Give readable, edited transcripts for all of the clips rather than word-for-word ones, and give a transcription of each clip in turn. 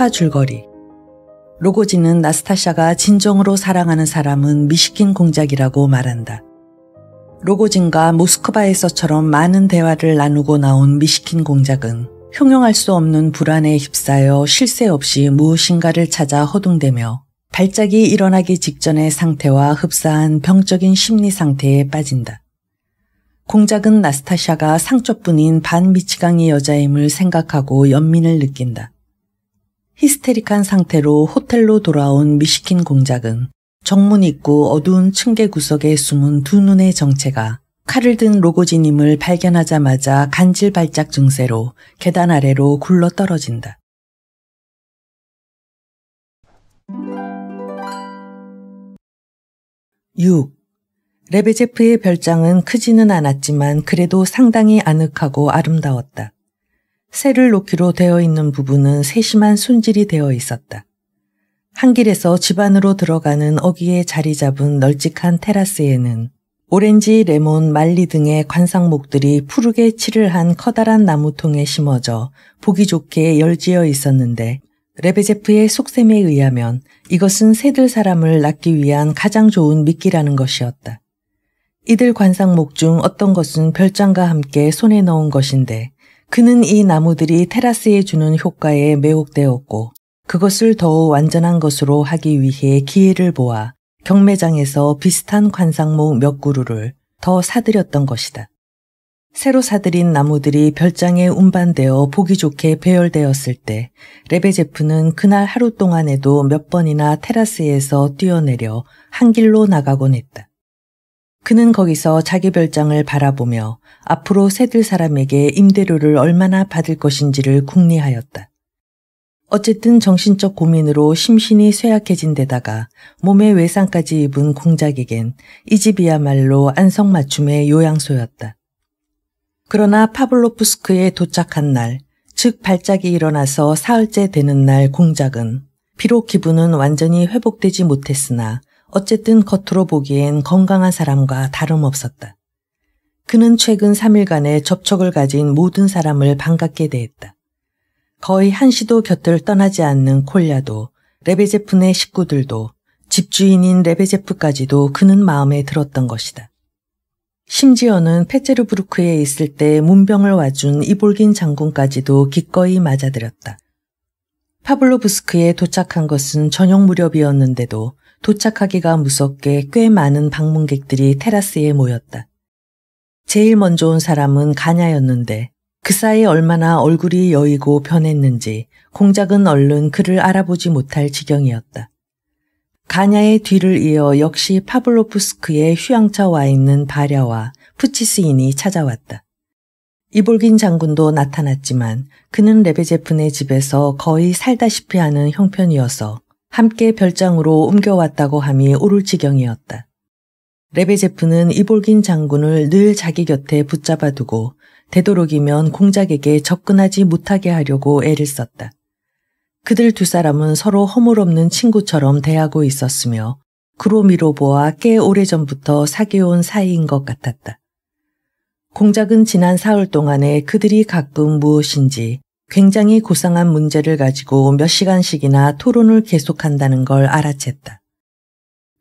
소파 줄거리. 로고진은 나스타샤가 진정으로 사랑하는 사람은 미시킨 공작이라고 말한다. 로고진과 모스크바에서처럼 많은 대화를 나누고 나온 미시킨 공작은 형용할 수 없는 불안에 휩싸여 쉴 새 없이 무엇인가를 찾아 허둥대며 발작이 일어나기 직전의 상태와 흡사한 병적인 심리 상태에 빠진다. 공작은 나스타샤가 상처뿐인 반미치광이 여자임을 생각하고 연민을 느낀다. 히스테릭한 상태로 호텔로 돌아온 미시킨 공작은 정문 입구 어두운 층계 구석에 숨은 두 눈의 정체가 칼을 든 로고진임을 발견하자마자 간질발작 증세로 계단 아래로 굴러 떨어진다. 6. 레베제프의 별장은 크지는 않았지만 그래도 상당히 아늑하고 아름다웠다. 새를 놓기로 되어 있는 부분은 세심한 손질이 되어 있었다. 한 길에서 집 안으로 들어가는 어귀에 자리 잡은 널찍한 테라스에는 오렌지, 레몬, 말리 등의 관상목들이 푸르게 칠을 한 커다란 나무통에 심어져 보기 좋게 열지어 있었는데 레베제프의 속셈에 의하면 이것은 새들 사람을 낳기 위한 가장 좋은 미끼라는 것이었다. 이들 관상목 중 어떤 것은 별장과 함께 손에 넣은 것인데 그는 이 나무들이 테라스에 주는 효과에 매혹되었고 그것을 더욱 완전한 것으로 하기 위해 기회를 보아 경매장에서 비슷한 관상목 몇 그루를 더 사들였던 것이다. 새로 사들인 나무들이 별장에 운반되어 보기 좋게 배열되었을 때 레베제프는 그날 하루 동안에도 몇 번이나 테라스에서 뛰어내려 한 길로 나가곤 했다. 그는 거기서 자기 별장을 바라보며 앞으로 새들 사람에게 임대료를 얼마나 받을 것인지를 궁리하였다. 어쨌든 정신적 고민으로 심신이 쇠약해진 데다가 몸에 외상까지 입은 공작에겐 이 집이야말로 안성맞춤의 요양소였다. 그러나 파블로프스크에 도착한 날, 즉 발작이 일어나서 사흘째 되는 날 공작은 비록 기분은 완전히 회복되지 못했으나 어쨌든 겉으로 보기엔 건강한 사람과 다름없었다. 그는 최근 3일간의 접촉을 가진 모든 사람을 반갑게 대했다. 거의 한시도 곁을 떠나지 않는 콜야도, 레베제프네 식구들도, 집주인인 레베제프까지도 그는 마음에 들었던 것이다. 심지어는 페체르부르크에 있을 때 문병을 와준 이볼긴 장군까지도 기꺼이 맞아들였다. 파블로브스크에 도착한 것은 저녁 무렵이었는데도 도착하기가 무섭게 꽤 많은 방문객들이 테라스에 모였다. 제일 먼저 온 사람은 가냐였는데 그 사이 얼마나 얼굴이 여이고 변했는지 공작은 얼른 그를 알아보지 못할 지경이었다. 가냐의 뒤를 이어 역시 파블로프스크에 휴양차 와 있는 바랴와 푸치스인이 찾아왔다. 이볼긴 장군도 나타났지만 그는 레베제프네 집에서 거의 살다시피 하는 형편이어서 함께 별장으로 옮겨왔다고 함이 옳을 지경이었다. 레베제프는 이볼긴 장군을 늘 자기 곁에 붙잡아두고 되도록이면 공작에게 접근하지 못하게 하려고 애를 썼다. 그들 두 사람은 서로 허물없는 친구처럼 대하고 있었으며 그로 미뤄보아 꽤 오래전부터 사귀어온 사이인 것 같았다. 공작은 지난 사흘 동안에 그들이 가끔 무엇인지 굉장히 고상한 문제를 가지고 몇 시간씩이나 토론을 계속한다는 걸 알아챘다.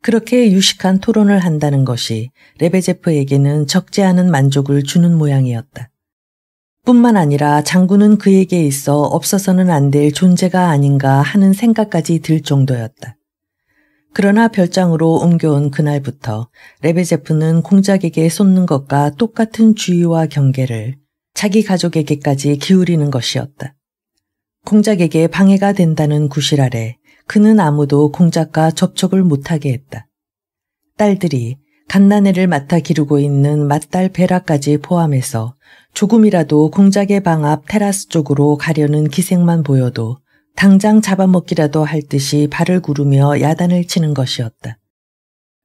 그렇게 유식한 토론을 한다는 것이 레베제프에게는 적지 않은 만족을 주는 모양이었다. 뿐만 아니라 장군은 그에게 있어 없어서는 안 될 존재가 아닌가 하는 생각까지 들 정도였다. 그러나 별장으로 옮겨온 그날부터 레베제프는 공작에게 쏟는 것과 똑같은 주의와 경계를 자기 가족에게까지 기울이는 것이었다. 공작에게 방해가 된다는 구실 아래 그는 아무도 공작과 접촉을 못하게 했다. 딸들이 갓난애를 맡아 기르고 있는 맏딸 베라까지 포함해서 조금이라도 공작의 방 앞 테라스 쪽으로 가려는 기색만 보여도 당장 잡아먹기라도 할 듯이 발을 구르며 야단을 치는 것이었다.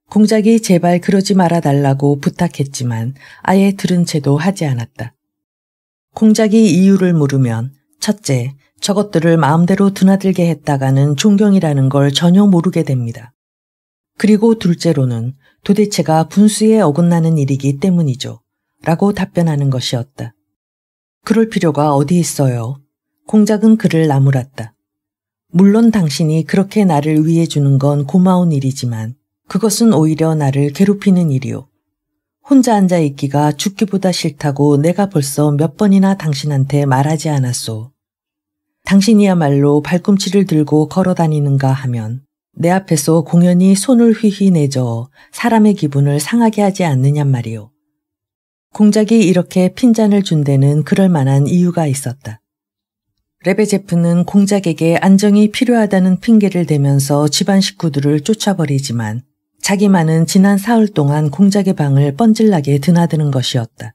공작이 제발 그러지 말아달라고 부탁했지만 아예 들은 채도 하지 않았다. 공작이 이유를 물으면 첫째, 저것들을 마음대로 드나들게 했다가는 존경이라는 걸 전혀 모르게 됩니다. 그리고 둘째로는 도대체가 분수에 어긋나는 일이기 때문이죠. 라고 답변하는 것이었다. 그럴 필요가 어디 있어요. 공작은 그를 나무랐다. 물론 당신이 그렇게 나를 위해 주는 건 고마운 일이지만 그것은 오히려 나를 괴롭히는 일이오. 혼자 앉아 있기가 죽기보다 싫다고 내가 벌써 몇 번이나 당신한테 말하지 않았소. 당신이야말로 발꿈치를 들고 걸어 다니는가 하면 내 앞에서 공연히 손을 휘휘 내저어 사람의 기분을 상하게 하지 않느냔 말이오. 공작이 이렇게 핀잔을 준 데는 그럴 만한 이유가 있었다. 레베제프는 공작에게 안정이 필요하다는 핑계를 대면서 집안 식구들을 쫓아버리지만 자기만은 지난 사흘 동안 공작의 방을 뻔질나게 드나드는 것이었다.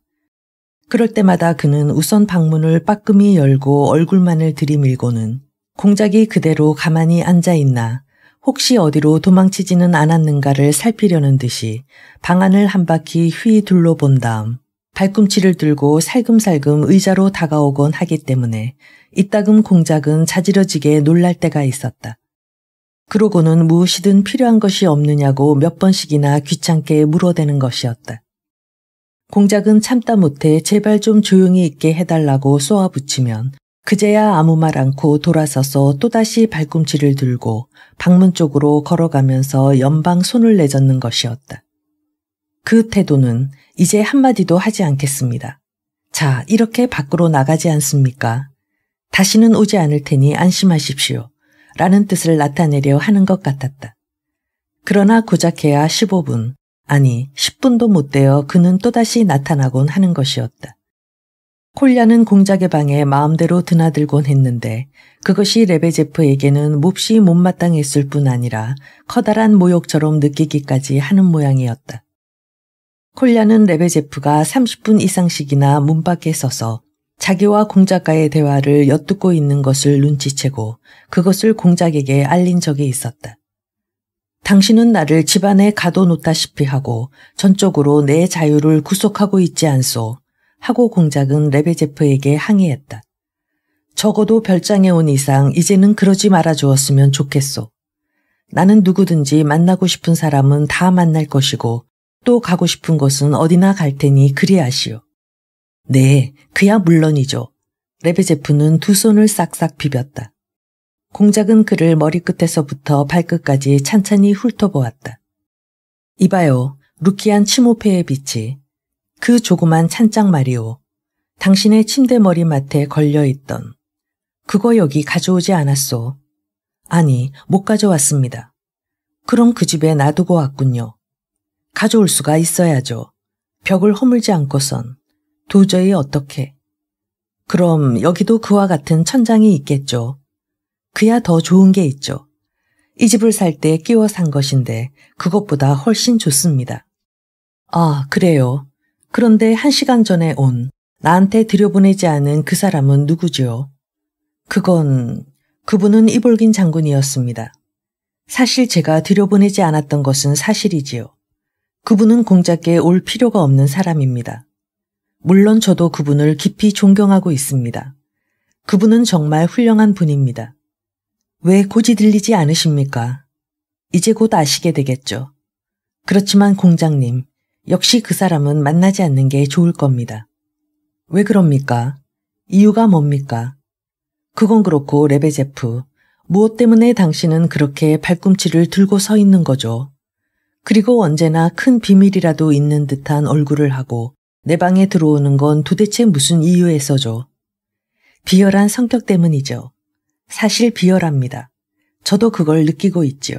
그럴 때마다 그는 우선 방문을 빠끔히 열고 얼굴만을 들이밀고는 공작이 그대로 가만히 앉아있나 혹시 어디로 도망치지는 않았는가를 살피려는 듯이 방 안을 한 바퀴 휘 둘러본 다음 발꿈치를 들고 살금살금 의자로 다가오곤 하기 때문에 이따금 공작은 자지러지게 놀랄 때가 있었다. 그러고는 무엇이든 필요한 것이 없느냐고 몇 번씩이나 귀찮게 물어대는 것이었다. 공작은 참다 못해 제발 좀 조용히 있게 해달라고 쏘아붙이면 그제야 아무 말 않고 돌아서서 또다시 발꿈치를 들고 방문 쪽으로 걸어가면서 연방 손을 내젓는 것이었다. 그 태도는 이제 한마디도 하지 않겠습니다. 자, 이렇게 밖으로 나가지 않습니까? 다시는 오지 않을 테니 안심하십시오. 라는 뜻을 나타내려 하는 것 같았다. 그러나 고작해야 15분, 아니 10분도 못 되어 그는 또다시 나타나곤 하는 것이었다. 콜야는 공작의 방에 마음대로 드나들곤 했는데 그것이 레베제프에게는 몹시 못마땅했을 뿐 아니라 커다란 모욕처럼 느끼기까지 하는 모양이었다. 콜야는 레베제프가 30분 이상씩이나 문 밖에 서서 자기와 공작과의 대화를 엿듣고 있는 것을 눈치채고 그것을 공작에게 알린 적이 있었다. 당신은 나를 집안에 가둬놓다시피 하고 전적으로 내 자유를 구속하고 있지 않소 하고 공작은 레베제프에게 항의했다. 적어도 별장에 온 이상 이제는 그러지 말아주었으면 좋겠소. 나는 누구든지 만나고 싶은 사람은 다 만날 것이고 또 가고 싶은 곳은 어디나 갈 테니 그리하시오. 네, 그야 물론이죠. 레베제프는 두 손을 싹싹 비볐다. 공작은 그를 머리끝에서부터 발끝까지 찬찬히 훑어보았다. 이봐요, 루키안 치모페의 빛이. 그 조그만 찬장 말이오. 당신의 침대 머리맡에 걸려있던. 그거 여기 가져오지 않았소. 아니, 못 가져왔습니다. 그럼 그 집에 놔두고 왔군요. 가져올 수가 있어야죠. 벽을 허물지 않고선. 도저히 어떻게. 그럼 여기도 그와 같은 천장이 있겠죠. 그야 더 좋은 게 있죠. 이 집을 살 때 끼워 산 것인데 그것보다 훨씬 좋습니다. 아, 그래요. 그런데 1시간 전에 온 나한테 들여보내지 않은 그 사람은 누구지요? 그분은 이볼긴 장군이었습니다. 사실 제가 들여보내지 않았던 것은 사실이지요. 그분은 공작에 올 필요가 없는 사람입니다. 물론 저도 그분을 깊이 존경하고 있습니다. 그분은 정말 훌륭한 분입니다. 왜 고지 들리지 않으십니까? 이제 곧 아시게 되겠죠. 그렇지만 공장님, 역시 그 사람은 만나지 않는 게 좋을 겁니다. 왜 그럽니까? 이유가 뭡니까? 그건 그렇고 레베제프, 무엇 때문에 당신은 그렇게 발꿈치를 들고 서 있는 거죠? 그리고 언제나 큰 비밀이라도 있는 듯한 얼굴을 하고 내 방에 들어오는 건 도대체 무슨 이유에서죠? 비열한 성격 때문이죠. 사실 비열합니다. 저도 그걸 느끼고 있지요.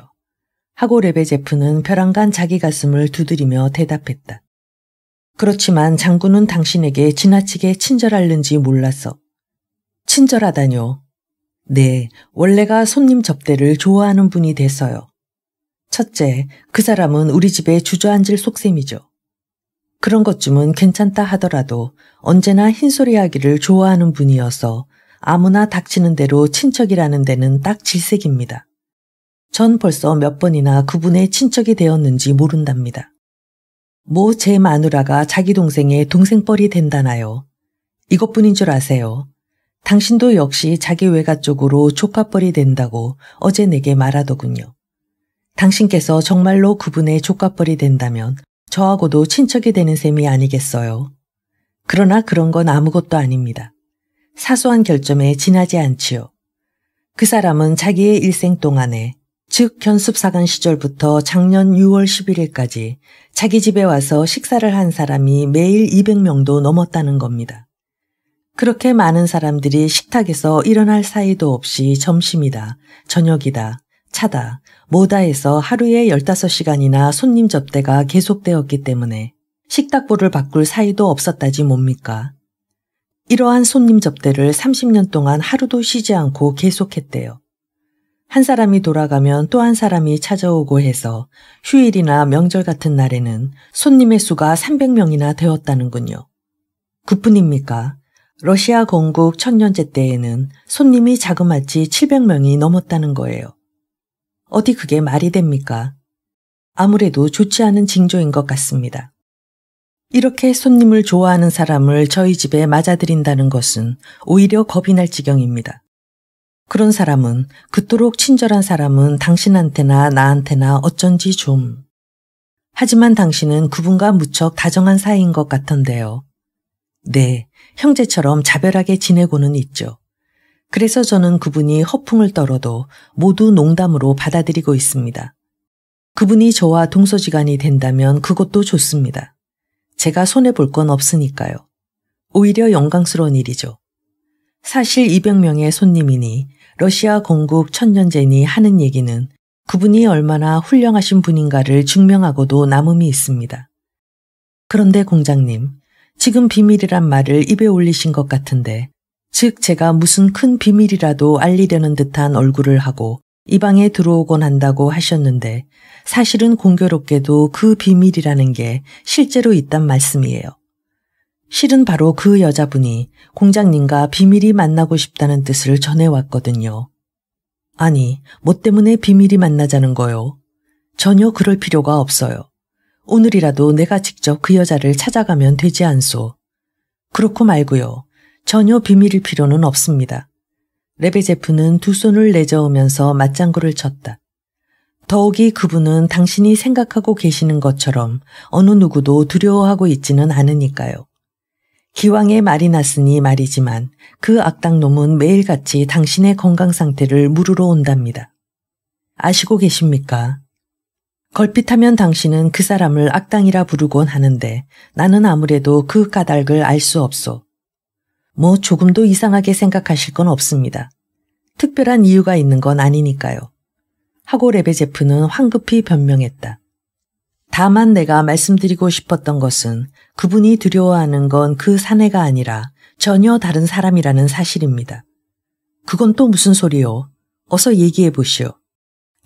하고 레베제프는 벼랑간 자기 가슴을 두드리며 대답했다. 그렇지만 장군은 당신에게 지나치게 친절할는지 몰라서. 친절하다뇨. 네, 원래가 손님 접대를 좋아하는 분이 돼서요. 첫째, 그 사람은 우리 집에 주저앉을 속셈이죠. 그런 것쯤은 괜찮다 하더라도 언제나 흰소리하기를 좋아하는 분이어서 아무나 닥치는 대로 친척이라는 데는 딱 질색입니다. 전 벌써 몇 번이나 그분의 친척이 되었는지 모른답니다. 뭐 제 마누라가 자기 동생의 동생뻘이 된다나요. 이것뿐인 줄 아세요. 당신도 역시 자기 외가 쪽으로 조카뻘이 된다고 어제 내게 말하더군요. 당신께서 정말로 그분의 조카뻘이 된다면 저하고도 친척이 되는 셈이 아니겠어요. 그러나 그런 건 아무것도 아닙니다. 사소한 결점에 지나지 않지요. 그 사람은 자기의 일생 동안에, 즉 견습사관 시절부터 작년 6월 11일까지 자기 집에 와서 식사를 한 사람이 매일 200명도 넘었다는 겁니다. 그렇게 많은 사람들이 식탁에서 일어날 사이도 없이 점심이다, 저녁이다, 차다, 뭐다 해서 하루에 15시간이나 손님 접대가 계속되었기 때문에 식탁보를 바꿀 사이도 없었다지 뭡니까? 이러한 손님 접대를 30년 동안 하루도 쉬지 않고 계속했대요. 한 사람이 돌아가면 또 한 사람이 찾아오고 해서 휴일이나 명절 같은 날에는 손님의 수가 300명이나 되었다는군요. 그뿐입니까? 러시아 건국 1000년째 때에는 손님이 자그마치 700명이 넘었다는 거예요. 어디 그게 말이 됩니까? 아무래도 좋지 않은 징조인 것 같습니다. 이렇게 손님을 좋아하는 사람을 저희 집에 맞아들인다는 것은 오히려 겁이 날 지경입니다. 그런 사람은, 그토록 친절한 사람은 당신한테나 나한테나 어쩐지 좀. 하지만 당신은 그분과 무척 다정한 사이인 것 같던데요. 네, 형제처럼 자별하게 지내고는 있죠. 그래서 저는 그분이 허풍을 떨어도 모두 농담으로 받아들이고 있습니다. 그분이 저와 동서지간이 된다면 그것도 좋습니다. 제가 손해볼 건 없으니까요. 오히려 영광스러운 일이죠. 사실 200명의 손님이니 러시아 건국 1000년째니 하는 얘기는 그분이 얼마나 훌륭하신 분인가를 증명하고도 남음이 있습니다. 그런데 공장님, 지금 비밀이란 말을 입에 올리신 것 같은데, 즉 제가 무슨 큰 비밀이라도 알리려는 듯한 얼굴을 하고 이 방에 들어오곤 한다고 하셨는데 사실은 공교롭게도 그 비밀이라는 게 실제로 있단 말씀이에요. 실은 바로 그 여자분이 공장님과 비밀이 만나고 싶다는 뜻을 전해왔거든요. 아니, 뭐 때문에 비밀이 만나자는 거요? 전혀 그럴 필요가 없어요. 오늘이라도 내가 직접 그 여자를 찾아가면 되지 않소. 그렇고 말고요. 전혀 비밀일 필요는 없습니다. 레베제프는 두 손을 내저으면서 맞장구를 쳤다. 더욱이 그분은 당신이 생각하고 계시는 것처럼 어느 누구도 두려워하고 있지는 않으니까요. 기왕에 말이 났으니 말이지만 그 악당놈은 매일같이 당신의 건강 상태를 물으러 온답니다. 아시고 계십니까? 걸핏하면 당신은 그 사람을 악당이라 부르곤 하는데 나는 아무래도 그 까닭을 알 수 없소. 뭐 조금도 이상하게 생각하실 건 없습니다. 특별한 이유가 있는 건 아니니까요. 하고 레베제프는 황급히 변명했다. 다만 내가 말씀드리고 싶었던 것은 그분이 두려워하는 건 그 사내가 아니라 전혀 다른 사람이라는 사실입니다. 그건 또 무슨 소리요? 어서 얘기해 보시오.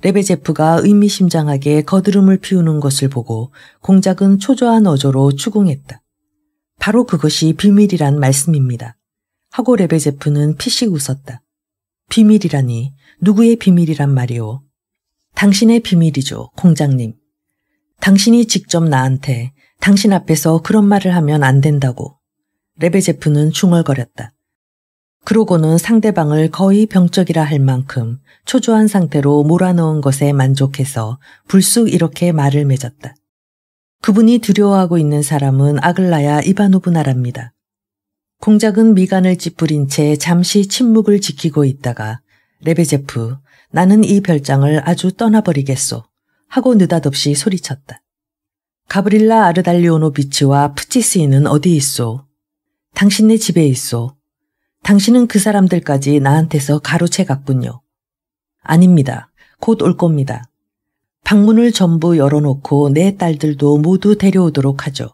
레베제프가 의미심장하게 거드름을 피우는 것을 보고 공작은 초조한 어조로 추궁했다. 바로 그것이 비밀이란 말씀입니다. 하고 레베제프는 피식 웃었다. 비밀이라니 누구의 비밀이란 말이오? 당신의 비밀이죠, 공장님. 당신이 직접 나한테 당신 앞에서 그런 말을 하면 안 된다고. 레베제프는 중얼거렸다. 그러고는 상대방을 거의 병적이라 할 만큼 초조한 상태로 몰아넣은 것에 만족해서 불쑥 이렇게 말을 맺었다. 그분이 두려워하고 있는 사람은 아글라야 이바노브나랍니다. 공작은 미간을 찌푸린 채 잠시 침묵을 지키고 있다가 레베제프, 나는 이 별장을 아주 떠나버리겠소 하고 느닷없이 소리쳤다. 가브릴라 아르달리오노비치와 프치스이는 어디 있소? 당신네 집에 있소. 당신은 그 사람들까지 나한테서 가로채 갔군요. 아닙니다. 곧 올 겁니다. 방문을 전부 열어놓고 내 딸들도 모두 데려오도록 하죠.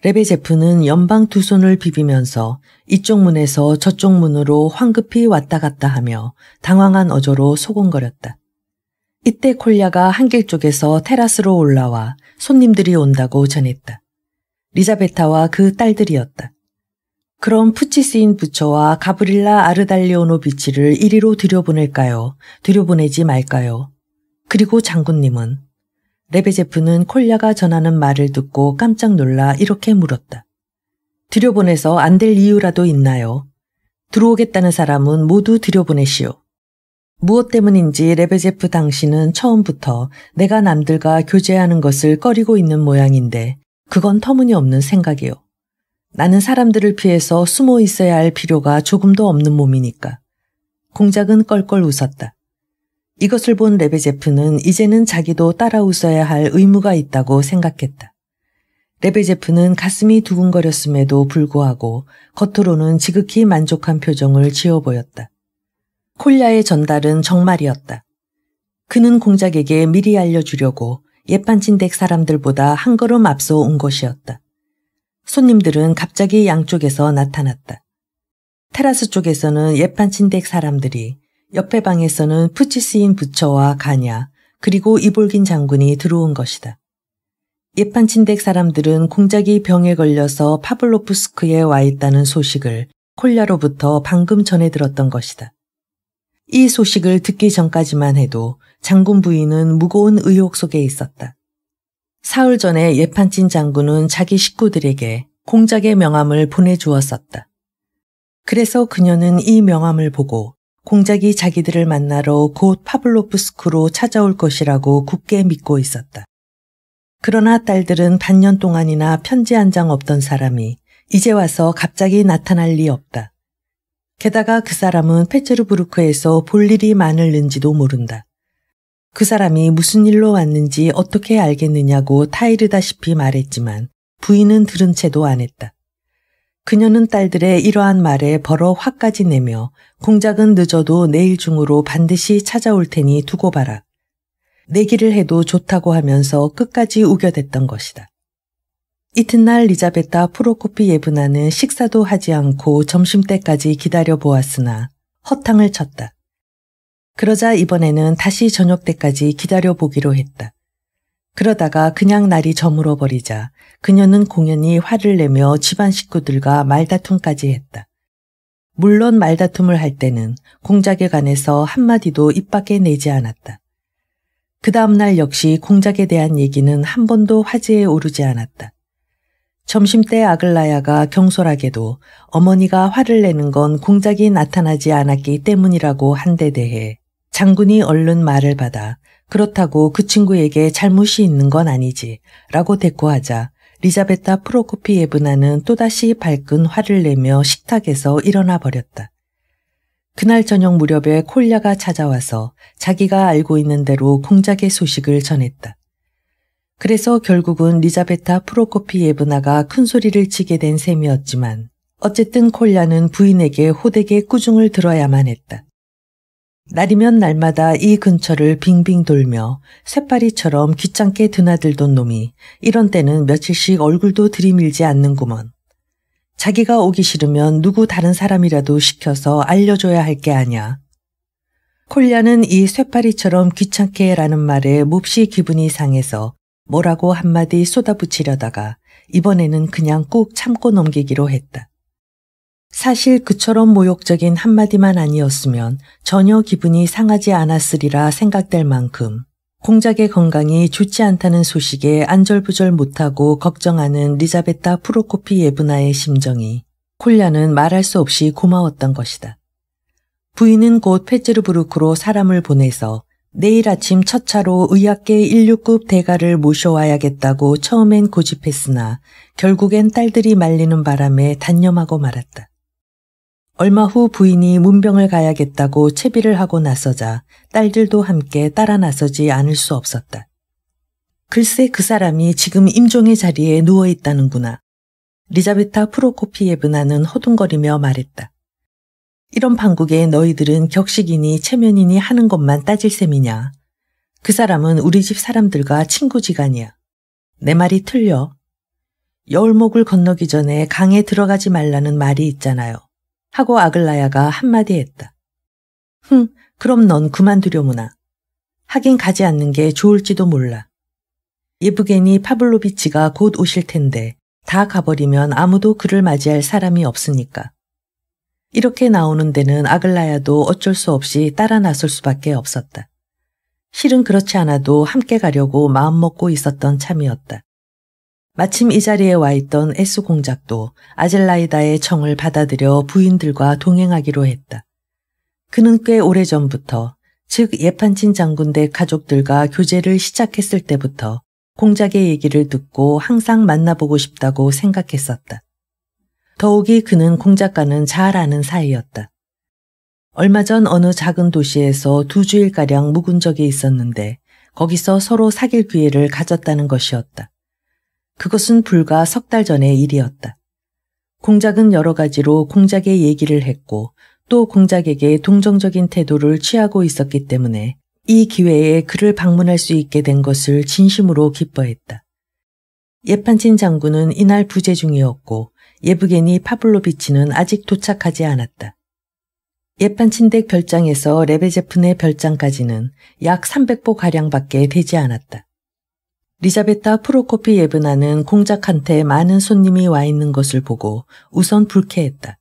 레베제프는 연방 두 손을 비비면서 이쪽 문에서 저쪽 문으로 황급히 왔다 갔다 하며 당황한 어조로 소곤거렸다. 이때 콜야가 한길 쪽에서 테라스로 올라와 손님들이 온다고 전했다. 리자베타와 그 딸들이었다. 그럼 푸치스인 부처와 가브릴라 아르달리오노비치를 이리로 들여보낼까요? 들여보내지 말까요? 그리고 장군님은? 레베제프는 콜야가 전하는 말을 듣고 깜짝 놀라 이렇게 물었다. 들여보내서 안 될 이유라도 있나요? 들어오겠다는 사람은 모두 들여보내시오. 무엇 때문인지 레베제프 당신은 처음부터 내가 남들과 교제하는 것을 꺼리고 있는 모양인데 그건 터무니없는 생각이요. 나는 사람들을 피해서 숨어 있어야 할 필요가 조금도 없는 몸이니까. 공작은 껄껄 웃었다. 이것을 본 레베제프는 이제는 자기도 따라 웃어야 할 의무가 있다고 생각했다. 레베제프는 가슴이 두근거렸음에도 불구하고 겉으로는 지극히 만족한 표정을 지어 보였다. 콜야의 전달은 정말이었다. 그는 공작에게 미리 알려주려고 예판친댁 사람들보다 한 걸음 앞서 온 것이었다. 손님들은 갑자기 양쪽에서 나타났다. 테라스 쪽에서는 예판친댁 사람들이, 옆에 방에서는 푸치스인 부처와 가냐, 그리고 이볼긴 장군이 들어온 것이다. 예판친댁 사람들은 공작이 병에 걸려서 파블로프스크에 와 있다는 소식을 콜야로부터 방금 전해 들었던 것이다. 이 소식을 듣기 전까지만 해도 장군 부인은 무거운 의혹 속에 있었다. 사흘 전에 예판친 장군은 자기 식구들에게 공작의 명함을 보내주었었다. 그래서 그녀는 이 명함을 보고 공작이 자기들을 만나러 곧 파블로프스크로 찾아올 것이라고 굳게 믿고 있었다. 그러나 딸들은 반년 동안이나 편지 한 장 없던 사람이 이제 와서 갑자기 나타날 리 없다. 게다가 그 사람은 페테르부르크에서 볼 일이 많을는지도 모른다. 그 사람이 무슨 일로 왔는지 어떻게 알겠느냐고 타이르다시피 말했지만 부인은 들은 채도 안 했다. 그녀는 딸들의 이러한 말에 벌어 화까지 내며 공작은 늦어도 내일 중으로 반드시 찾아올 테니 두고 봐라. 내기를 해도 좋다고 하면서 끝까지 우겨댔던 것이다. 이튿날 리자베타 프로코피예브나는 식사도 하지 않고 점심때까지 기다려보았으나 허탕을 쳤다. 그러자 이번에는 다시 저녁때까지 기다려보기로 했다. 그러다가 그냥 날이 저물어버리자 그녀는 공연히 화를 내며 집안 식구들과 말다툼까지 했다. 물론 말다툼을 할 때는 공작에 관해서 한마디도 입 밖에 내지 않았다. 그 다음날 역시 공작에 대한 얘기는 한 번도 화제에 오르지 않았다. 점심때 아글라야가 경솔하게도 어머니가 화를 내는 건 공작이 나타나지 않았기 때문이라고 한 데 대해 장군이 얼른 말을 받아 그렇다고 그 친구에게 잘못이 있는 건 아니지 라고 대꾸하자 리자베타 프로코피예브나는 또다시 발끈 화를 내며 식탁에서 일어나 버렸다. 그날 저녁 무렵에 콜야가 찾아와서 자기가 알고 있는 대로 공작의 소식을 전했다. 그래서 결국은 리자베타 프로코피예브나가 큰 소리를 치게 된 셈이었지만 어쨌든 콜야는 부인에게 호되게 꾸중을 들어야만 했다. 날이면 날마다 이 근처를 빙빙 돌며 쇳바리처럼 귀찮게 드나들던 놈이 이런 때는 며칠씩 얼굴도 들이밀지 않는구먼. 자기가 오기 싫으면 누구 다른 사람이라도 시켜서 알려줘야 할 게 아냐. 콜야는 이 쇳바리처럼 귀찮게 라는 말에 몹시 기분이 상해서 뭐라고 한마디 쏟아붙이려다가 이번에는 그냥 꾹 참고 넘기기로 했다. 사실 그처럼 모욕적인 한마디만 아니었으면 전혀 기분이 상하지 않았으리라 생각될 만큼 공작의 건강이 좋지 않다는 소식에 안절부절 못하고 걱정하는 리자베타 프로코피예브나의 심정이 콜야는 말할 수 없이 고마웠던 것이다. 부인은 곧 페테르부르크로 사람을 보내서 내일 아침 첫 차로 의학계 1류급 대가를 모셔와야겠다고 처음엔 고집했으나 결국엔 딸들이 말리는 바람에 단념하고 말았다. 얼마 후 부인이 문병을 가야겠다고 채비를 하고 나서자 딸들도 함께 따라 나서지 않을 수 없었다. 글쎄 그 사람이 지금 임종의 자리에 누워있다는구나. 리자베타 프로코피예브나는 허둥거리며 말했다. 이런 판국에 너희들은 격식이니 체면이니 하는 것만 따질 셈이냐. 그 사람은 우리 집 사람들과 친구지간이야. 내 말이 틀려. 여울목을 건너기 전에 강에 들어가지 말라는 말이 있잖아요. 하고 아글라야가 한마디 했다. 그럼 넌 그만두려무나. 하긴 가지 않는 게 좋을지도 몰라. 예브게니 파블로비치가 곧 오실 텐데 다 가버리면 아무도 그를 맞이할 사람이 없으니까. 이렇게 나오는 데는 아글라야도 어쩔 수 없이 따라 나설 수밖에 없었다. 실은 그렇지 않아도 함께 가려고 마음먹고 있었던 참이었다. 마침 이 자리에 와 있던 에스 공작도 아젤라이다의 청을 받아들여 부인들과 동행하기로 했다. 그는 꽤 오래전부터, 즉 예판친 장군대 가족들과 교제를 시작했을 때부터 공작의 얘기를 듣고 항상 만나보고 싶다고 생각했었다. 더욱이 그는 공작과는 잘 아는 사이였다. 얼마 전 어느 작은 도시에서 2주일가량 묵은 적이 있었는데 거기서 서로 사귈 기회를 가졌다는 것이었다. 그것은 불과 3달 전의 일이었다. 공작은 여러 가지로 공작에 얘기를 했고 또 공작에게 동정적인 태도를 취하고 있었기 때문에 이 기회에 그를 방문할 수 있게 된 것을 진심으로 기뻐했다. 예판친 장군은 이날 부재 중이었고 예브게니 파블로비치는 아직 도착하지 않았다. 예판친 댁 별장에서 레베제프네 별장까지는 약 300보가량밖에 되지 않았다. 리자베타 프로코피예브나는 공작한테 많은 손님이 와 있는 것을 보고 우선 불쾌했다.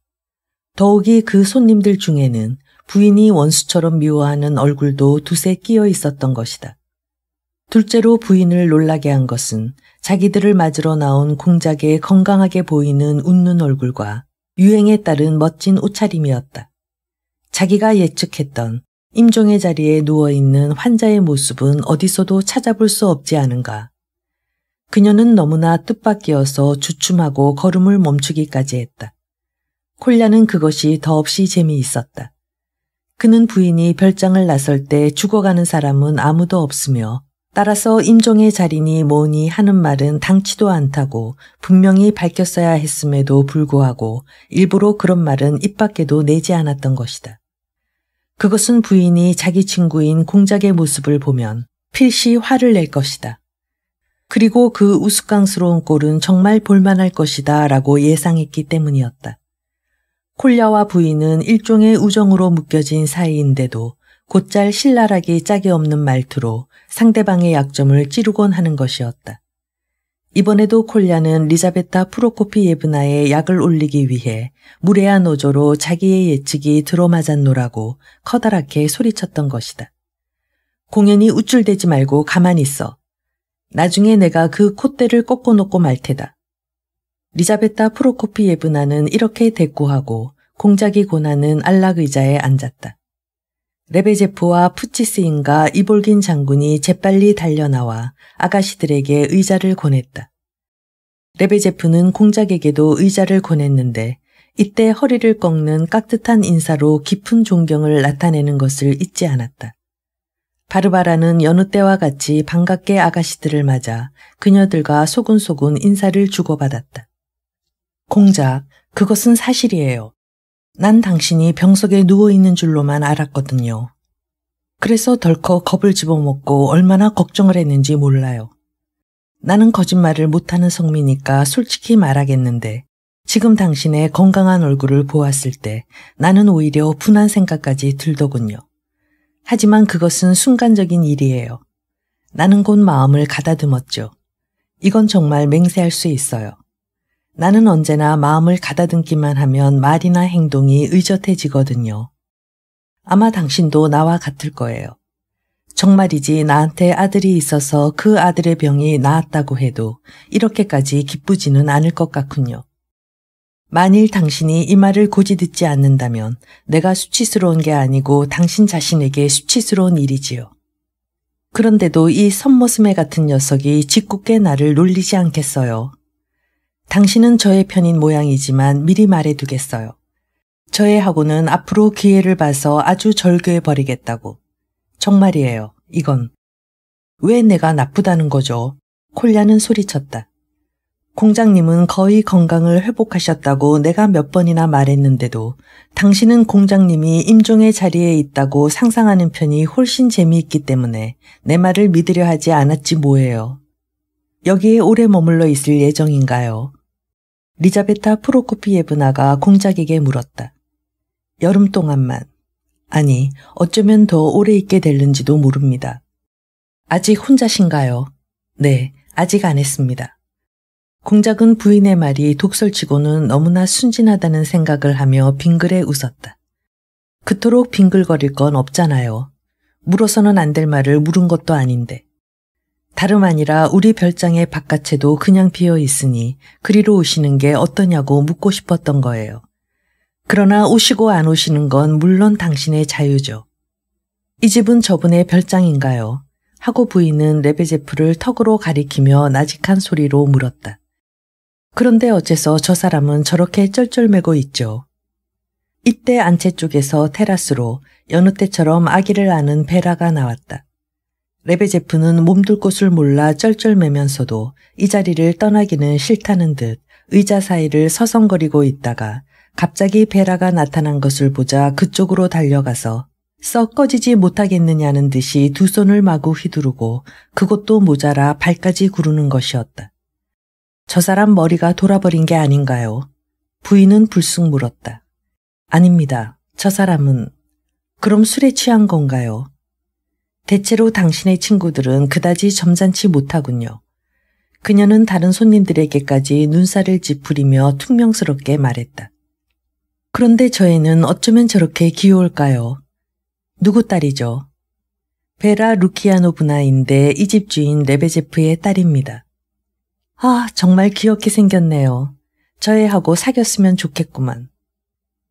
더욱이 그 손님들 중에는 부인이 원수처럼 미워하는 얼굴도 두세 끼어 있었던 것이다. 둘째로 부인을 놀라게 한 것은 자기들을 맞으러 나온 공작의 건강하게 보이는 웃는 얼굴과 유행에 따른 멋진 옷차림이었다. 자기가 예측했던 임종의 자리에 누워있는 환자의 모습은 어디서도 찾아볼 수 없지 않은가. 그녀는 너무나 뜻밖이어서 주춤하고 걸음을 멈추기까지 했다. 콜야는 그것이 더없이 재미있었다. 그는 부인이 별장을 나설 때 죽어가는 사람은 아무도 없으며 따라서 임종의 자리니 뭐니 하는 말은 당치도 않다고 분명히 밝혔어야 했음에도 불구하고 일부러 그런 말은 입 밖에도 내지 않았던 것이다. 그것은 부인이 자기 친구인 공작의 모습을 보면 필시 화를 낼 것이다. 그리고 그 우스꽝스러운 꼴은 정말 볼만할 것이다 라고 예상했기 때문이었다. 콜야와 부인은 일종의 우정으로 묶여진 사이인데도 곧잘 신랄하기 짝이 없는 말투로 상대방의 약점을 찌르곤 하는 것이었다. 이번에도 콜야는 리자베타 프로코피예브나의 약을 올리기 위해 무례한 어조로 자기의 예측이 들어맞았노라고 커다랗게 소리쳤던 것이다. 공연히 우쭐대지 말고 가만히 있어. 나중에 내가 그 콧대를 꺾어놓고 말 테다. 리자베타 프로코피예브나는 이렇게 대꾸하고 공작이 고나는 안락 의자에 앉았다. 레베제프와 푸치스인과 이볼긴 장군이 재빨리 달려나와 아가씨들에게 의자를 권했다. 레베제프는 공작에게도 의자를 권했는데 이때 허리를 꺾는 깍듯한 인사로 깊은 존경을 나타내는 것을 잊지 않았다. 바르바라는 여느 때와 같이 반갑게 아가씨들을 맞아 그녀들과 소근소근 인사를 주고받았다. 공작, 그것은 사실이에요. 난 당신이 병석에 누워있는 줄로만 알았거든요. 그래서 덜컥 겁을 집어먹고 얼마나 걱정을 했는지 몰라요. 나는 거짓말을 못하는 성미니까 솔직히 말하겠는데 지금 당신의 건강한 얼굴을 보았을 때 나는 오히려 분한 생각까지 들더군요. 하지만 그것은 순간적인 일이에요. 나는 곧 마음을 가다듬었죠. 이건 정말 맹세할 수 있어요. 나는 언제나 마음을 가다듬기만 하면 말이나 행동이 의젓해지거든요. 아마 당신도 나와 같을 거예요. 정말이지 나한테 아들이 있어서 그 아들의 병이 나았다고 해도 이렇게까지 기쁘지는 않을 것 같군요. 만일 당신이 이 말을 고지 듣지 않는다면 내가 수치스러운 게 아니고 당신 자신에게 수치스러운 일이지요. 그런데도 이 선모스매 같은 녀석이 짓궂게 나를 놀리지 않겠어요. 당신은 저의 편인 모양이지만 미리 말해두겠어요. 저의 하고는 앞으로 기회를 봐서 아주 절교해버리겠다고. 정말이에요. 이건. 왜 내가 나쁘다는 거죠? 콜야는 소리쳤다. 공장님은 거의 건강을 회복하셨다고 내가 몇 번이나 말했는데도 당신은 공장님이 임종의 자리에 있다고 상상하는 편이 훨씬 재미있기 때문에 내 말을 믿으려 하지 않았지 뭐예요. 여기에 오래 머물러 있을 예정인가요? 리자베타 프로코피예브나가 공작에게 물었다. 여름 동안만. 아니, 어쩌면 더 오래 있게 될는지도 모릅니다. 아직 혼자신가요? 네, 아직 안 했습니다. 공작은 부인의 말이 독설치고는 너무나 순진하다는 생각을 하며 빙그레 웃었다. 그토록 빙글거릴 건 없잖아요. 물어서는 안 될 말을 물은 것도 아닌데. 다름 아니라 우리 별장의 바깥에도 그냥 비어 있으니 그리로 오시는 게 어떠냐고 묻고 싶었던 거예요. 그러나 오시고 안 오시는 건 물론 당신의 자유죠. 이 집은 저분의 별장인가요? 하고 부인은 레베제프를 턱으로 가리키며 나직한 소리로 물었다. 그런데 어째서 저 사람은 저렇게 쩔쩔매고 있죠? 이때 안채 쪽에서 테라스로 여느 때처럼 아기를 안은 베라가 나왔다. 레베제프는 몸둘 곳을 몰라 쩔쩔매면서도 이 자리를 떠나기는 싫다는 듯 의자 사이를 서성거리고 있다가 갑자기 베라가 나타난 것을 보자 그쪽으로 달려가서 썩 꺼지지 못하겠느냐는 듯이 두 손을 마구 휘두르고 그것도 모자라 발까지 구르는 것이었다. 저 사람 머리가 돌아버린 게 아닌가요? 부인은 불쑥 물었다. 아닙니다. 저 사람은. 그럼 술에 취한 건가요? 대체로 당신의 친구들은 그다지 점잖지 못하군요. 그녀는 다른 손님들에게까지 눈살을 찌푸리며 퉁명스럽게 말했다. 그런데 저 애는 어쩌면 저렇게 귀여울까요? 누구 딸이죠? 베라 루키아노브나인데 이 집 주인 레베제프의 딸입니다. 아, 정말 귀엽게 생겼네요. 저 애하고 사귀었으면 좋겠구만.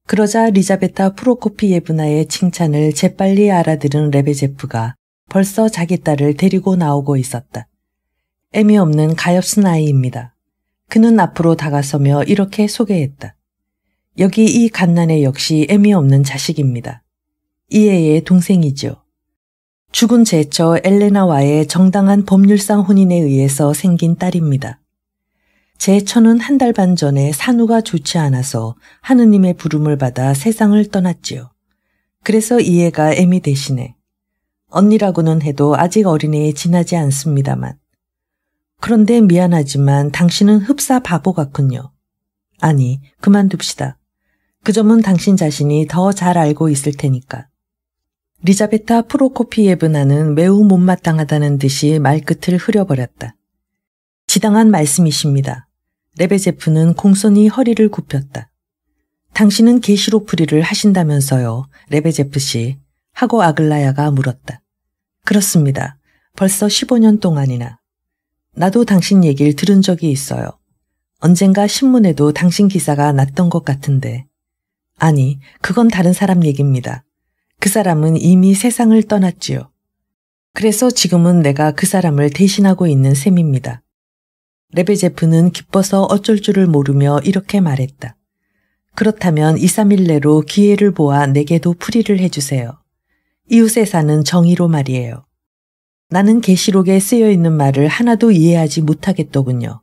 그러자 리자베타 프로코피예브나의 칭찬을 재빨리 알아들은 레베제프가 벌써 자기 딸을 데리고 나오고 있었다. 애미 없는 가엾은 아이입니다. 그는 앞으로 다가서며 이렇게 소개했다. 여기 이 갓난애 역시 애미 없는 자식입니다. 이 애의 동생이죠. 죽은 제처 엘레나와의 정당한 법률상 혼인에 의해서 생긴 딸입니다. 제처는 한 달 반 전에 산후가 좋지 않아서 하느님의 부름을 받아 세상을 떠났지요. 그래서 이 애가 애미 대신에 언니라고는 해도 아직 어린애에 지나지 않습니다만. 그런데 미안하지만 당신은 흡사 바보 같군요. 아니, 그만둡시다. 그 점은 당신 자신이 더 잘 알고 있을 테니까. 리자베타 프로코피예브나는 매우 못마땅하다는 듯이 말끝을 흐려버렸다. 지당한 말씀이십니다. 레베제프는 공손히 허리를 굽혔다. 당신은 계시록풀이를 하신다면서요, 레베제프 씨. 하고 아글라야가 물었다. 그렇습니다. 벌써 15년 동안이나. 나도 당신 얘기를 들은 적이 있어요. 언젠가 신문에도 당신 기사가 났던 것 같은데. 아니, 그건 다른 사람 얘기입니다. 그 사람은 이미 세상을 떠났지요. 그래서 지금은 내가 그 사람을 대신하고 있는 셈입니다. 레베제프는 기뻐서 어쩔 줄을 모르며 이렇게 말했다. 그렇다면 2, 3일 내로 기회를 보아 내게도 풀이를 해주세요. 이웃에 사는 정의로 말이에요. 나는 계시록에 쓰여있는 말을 하나도 이해하지 못하겠더군요.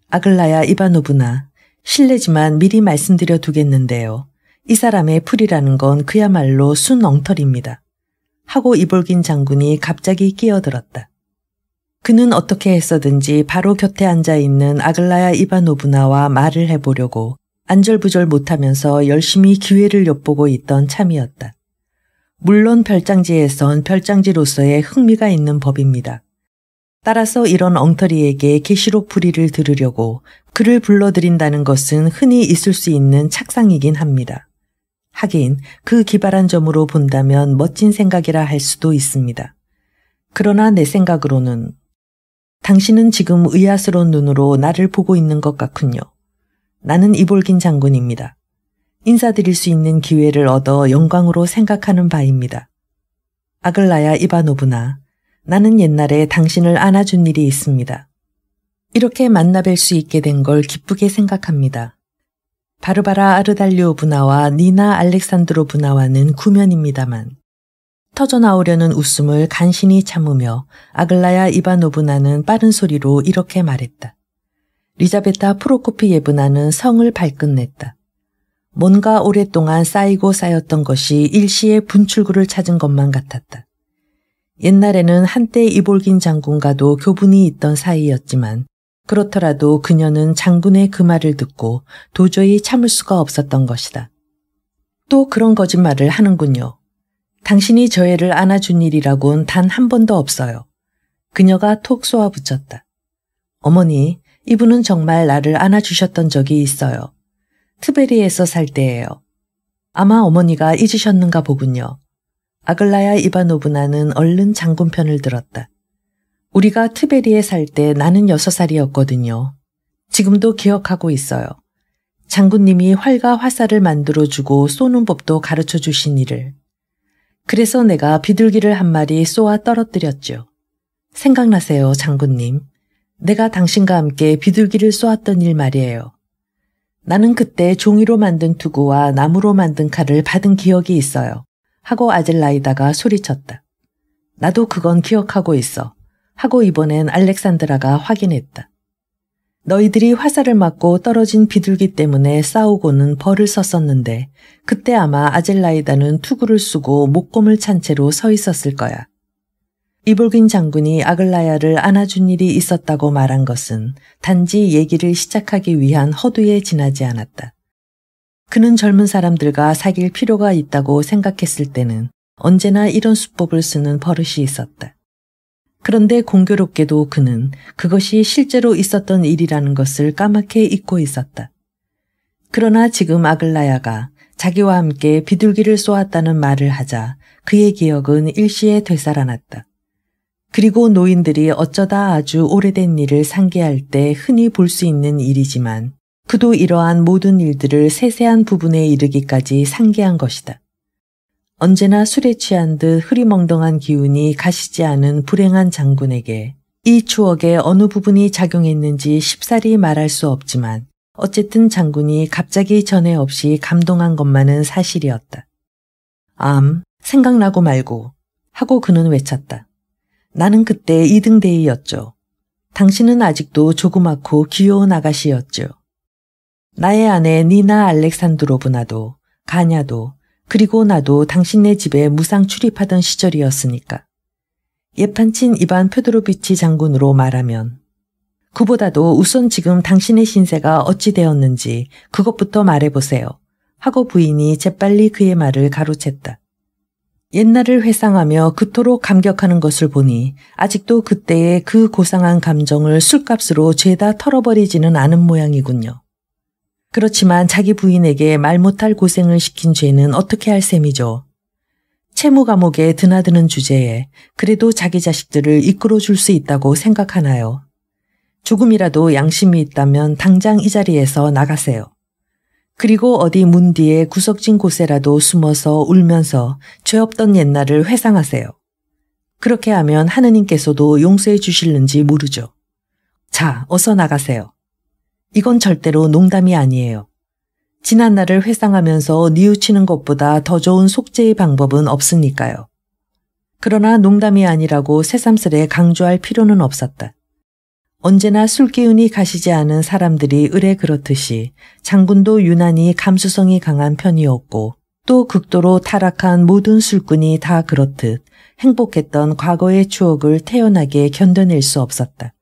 아글라야 이바노브나, 실례지만 미리 말씀드려 두겠는데요. 이 사람의 풀이라는 건 그야말로 순 엉터리입니다. 하고 이볼긴 장군이 갑자기 끼어들었다. 그는 어떻게 해서든지 바로 곁에 앉아있는 아글라야 이바노브나와 말을 해보려고 안절부절 못하면서 열심히 기회를 엿보고 있던 참이었다. 물론 별장지에선 별장지로서의 흥미가 있는 법입니다. 따라서 이런 엉터리에게 계시록 풀이를 들으려고 그를 불러들인다는 것은 흔히 있을 수 있는 착상이긴 합니다. 하긴 그 기발한 점으로 본다면 멋진 생각이라 할 수도 있습니다. 그러나 내 생각으로는 당신은 지금 의아스러운 눈으로 나를 보고 있는 것 같군요. 나는 이볼긴 장군입니다. 인사드릴 수 있는 기회를 얻어 영광으로 생각하는 바입니다. 아글라야 이바노브나, 나는 옛날에 당신을 안아준 일이 있습니다. 이렇게 만나뵐 수 있게 된 걸 기쁘게 생각합니다. 바르바라 아르달리오브나와 니나 알렉산드로브나와는 구면입니다만 터져나오려는 웃음을 간신히 참으며 아글라야 이바노브나는 빠른 소리로 이렇게 말했다. 리자베타 프로코피예브나는 성을 발끝냈다. 뭔가 오랫동안 쌓이고 쌓였던 것이 일시에 분출구를 찾은 것만 같았다. 옛날에는 한때 이볼긴 장군과도 교분이 있던 사이였지만 그렇더라도 그녀는 장군의 그 말을 듣고 도저히 참을 수가 없었던 것이다. 또 그런 거짓말을 하는군요. 당신이 저 애를 안아준 일이라곤 단 한 번도 없어요. 그녀가 톡 쏘아붙였다. 어머니, 이분은 정말 나를 안아주셨던 적이 있어요. 트베리에서 살 때예요. 아마 어머니가 잊으셨는가 보군요. 아글라야 이바노브나는 얼른 장군 편을 들었다. 우리가 트베리에 살 때 나는 6살이었거든요. 지금도 기억하고 있어요. 장군님이 활과 화살을 만들어주고 쏘는 법도 가르쳐 주신 일을. 그래서 내가 비둘기를 한 마리 쏘아 떨어뜨렸죠. 생각나세요, 장군님. 내가 당신과 함께 비둘기를 쏘았던 일 말이에요. 나는 그때 종이로 만든 투구와 나무로 만든 칼을 받은 기억이 있어요. 하고 아젤라이다가 소리쳤다. 나도 그건 기억하고 있어. 하고 이번엔 알렉산드라가 확인했다. 너희들이 화살을 맞고 떨어진 비둘기 때문에 싸우고는 벌을 썼었는데 그때 아마 아젤라이다는 투구를 쓰고 목검을 찬 채로 서 있었을 거야. 이볼긴 장군이 아글라야를 안아준 일이 있었다고 말한 것은 단지 얘기를 시작하기 위한 허두에 지나지 않았다. 그는 젊은 사람들과 사귈 필요가 있다고 생각했을 때는 언제나 이런 수법을 쓰는 버릇이 있었다. 그런데 공교롭게도 그는 그것이 실제로 있었던 일이라는 것을 까맣게 잊고 있었다. 그러나 지금 아글라야가 자기와 함께 비둘기를 쏘았다는 말을 하자 그의 기억은 일시에 되살아났다. 그리고 노인들이 어쩌다 아주 오래된 일을 상기할 때 흔히 볼 수 있는 일이지만 그도 이러한 모든 일들을 세세한 부분에 이르기까지 상기한 것이다. 언제나 술에 취한 듯 흐리멍덩한 기운이 가시지 않은 불행한 장군에게 이 추억의 어느 부분이 작용했는지 쉽사리 말할 수 없지만 어쨌든 장군이 갑자기 전에 없이 감동한 것만은 사실이었다. 생각나고 말고 하고 그는 외쳤다. 나는 그때 2등 대위였죠. 당신은 아직도 조그맣고 귀여운 아가씨였죠. 나의 아내 니나 알렉산드로브나도 가냐도 그리고 나도 당신네 집에 무상 출입하던 시절이었으니까. 예판친 이반 페도로비치 장군으로 말하면 그보다도 우선 지금 당신의 신세가 어찌 되었는지 그것부터 말해보세요. 하고 부인이 재빨리 그의 말을 가로챘다. 옛날을 회상하며 그토록 감격하는 것을 보니 아직도 그때의 그 고상한 감정을 술값으로 죄다 털어버리지는 않은 모양이군요. 그렇지만 자기 부인에게 말 못할 고생을 시킨 죄는 어떻게 할 셈이죠. 채무 감옥에 드나드는 주제에 그래도 자기 자식들을 이끌어줄 수 있다고 생각하나요? 조금이라도 양심이 있다면 당장 이 자리에서 나가세요. 그리고 어디 문 뒤에 구석진 곳에라도 숨어서 울면서 죄 없던 옛날을 회상하세요. 그렇게 하면 하느님께서도 용서해 주실는지 모르죠. 자, 어서 나가세요. 이건 절대로 농담이 아니에요. 지난 날을 회상하면서 뉘우치는 것보다 더 좋은 속죄의 방법은 없으니까요. 그러나 농담이 아니라고 새삼스레 강조할 필요는 없었다. 언제나 술기운이 가시지 않은 사람들이 의례 그렇듯이 장군도 유난히 감수성이 강한 편이었고 또 극도로 타락한 모든 술꾼이 다 그렇듯 행복했던 과거의 추억을 태연하게 견뎌낼 수 없었다.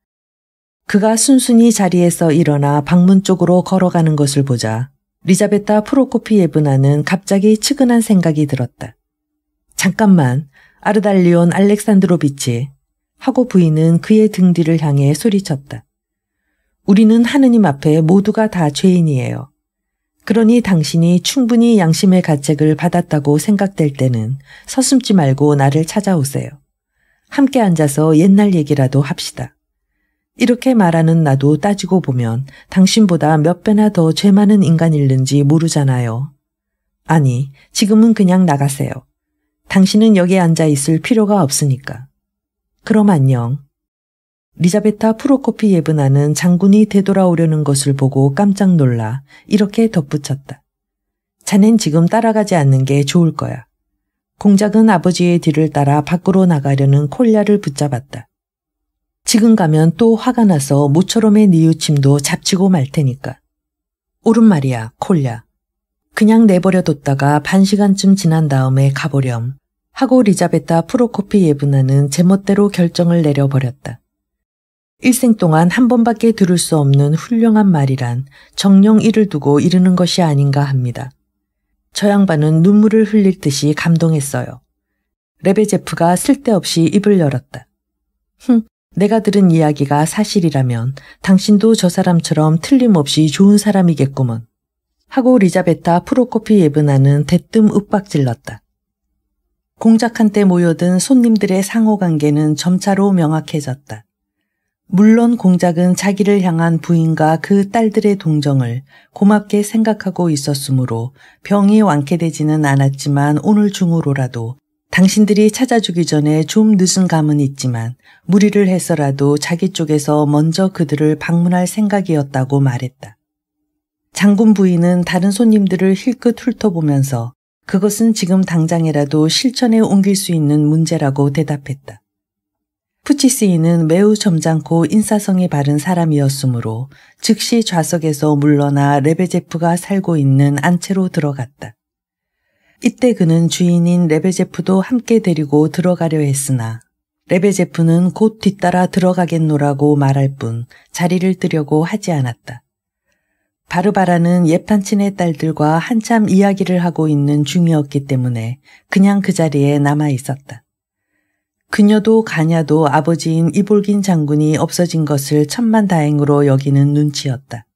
그가 순순히 자리에서 일어나 방문 쪽으로 걸어가는 것을 보자 리자베타 프로코피예브나는 갑자기 측은한 생각이 들었다. 잠깐만, 아르달리온 알렉산드로비치. 하고 부인은 그의 등 뒤를 향해 소리쳤다. 우리는 하느님 앞에 모두가 다 죄인이에요. 그러니 당신이 충분히 양심의 가책을 받았다고 생각될 때는 서슴지 말고 나를 찾아오세요. 함께 앉아서 옛날 얘기라도 합시다. 이렇게 말하는 나도 따지고 보면 당신보다 몇 배나 더 죄 많은 인간일는지 모르잖아요. 아니, 지금은 그냥 나가세요. 당신은 여기에 앉아 있을 필요가 없으니까. 그럼 안녕. 리자베타 프로코피예브나는 장군이 되돌아오려는 것을 보고 깜짝 놀라 이렇게 덧붙였다. 자넨 지금 따라가지 않는 게 좋을 거야. 공작은 아버지의 뒤를 따라 밖으로 나가려는 콜야를 붙잡았다. 지금 가면 또 화가 나서 모처럼의 뉘우침도 잡치고 말 테니까. 옳은 말이야, 콜야. 그냥 내버려뒀다가 반시간쯤 지난 다음에 가보렴. 하고 리자베타 프로코피예브나는 제멋대로 결정을 내려버렸다. 일생 동안 한 번밖에 들을 수 없는 훌륭한 말이란 정녕 이를 두고 이르는 것이 아닌가 합니다. 저 양반은 눈물을 흘릴 듯이 감동했어요. 레베제프가 쓸데없이 입을 열었다. 내가 들은 이야기가 사실이라면 당신도 저 사람처럼 틀림없이 좋은 사람이겠구먼. 하고 리자베타 프로코피예브나는 대뜸 윽박질렀다. 공작 한때 모여든 손님들의 상호관계는 점차로 명확해졌다. 물론 공작은 자기를 향한 부인과 그 딸들의 동정을 고맙게 생각하고 있었으므로 병이 완쾌되지는 않았지만 오늘 중으로라도 당신들이 찾아주기 전에 좀 늦은 감은 있지만 무리를 해서라도 자기 쪽에서 먼저 그들을 방문할 생각이었다고 말했다. 장군 부인은 다른 손님들을 힐끗 훑어보면서 그것은 지금 당장이라도 실천에 옮길 수 있는 문제라고 대답했다. 푸치스인은 매우 점잖고 인사성이 바른 사람이었으므로 즉시 좌석에서 물러나 레베제프가 살고 있는 안채로 들어갔다. 이때 그는 주인인 레베제프도 함께 데리고 들어가려 했으나 레베제프는 곧 뒤따라 들어가겠노라고 말할 뿐 자리를 뜨려고 하지 않았다. 바르바라는 예판친의 딸들과 한참 이야기를 하고 있는 중이었기 때문에 그냥 그 자리에 남아 있었다. 그녀도 가냐도 아버지인 이볼긴 장군이 없어진 것을 천만다행으로 여기는 눈치였다.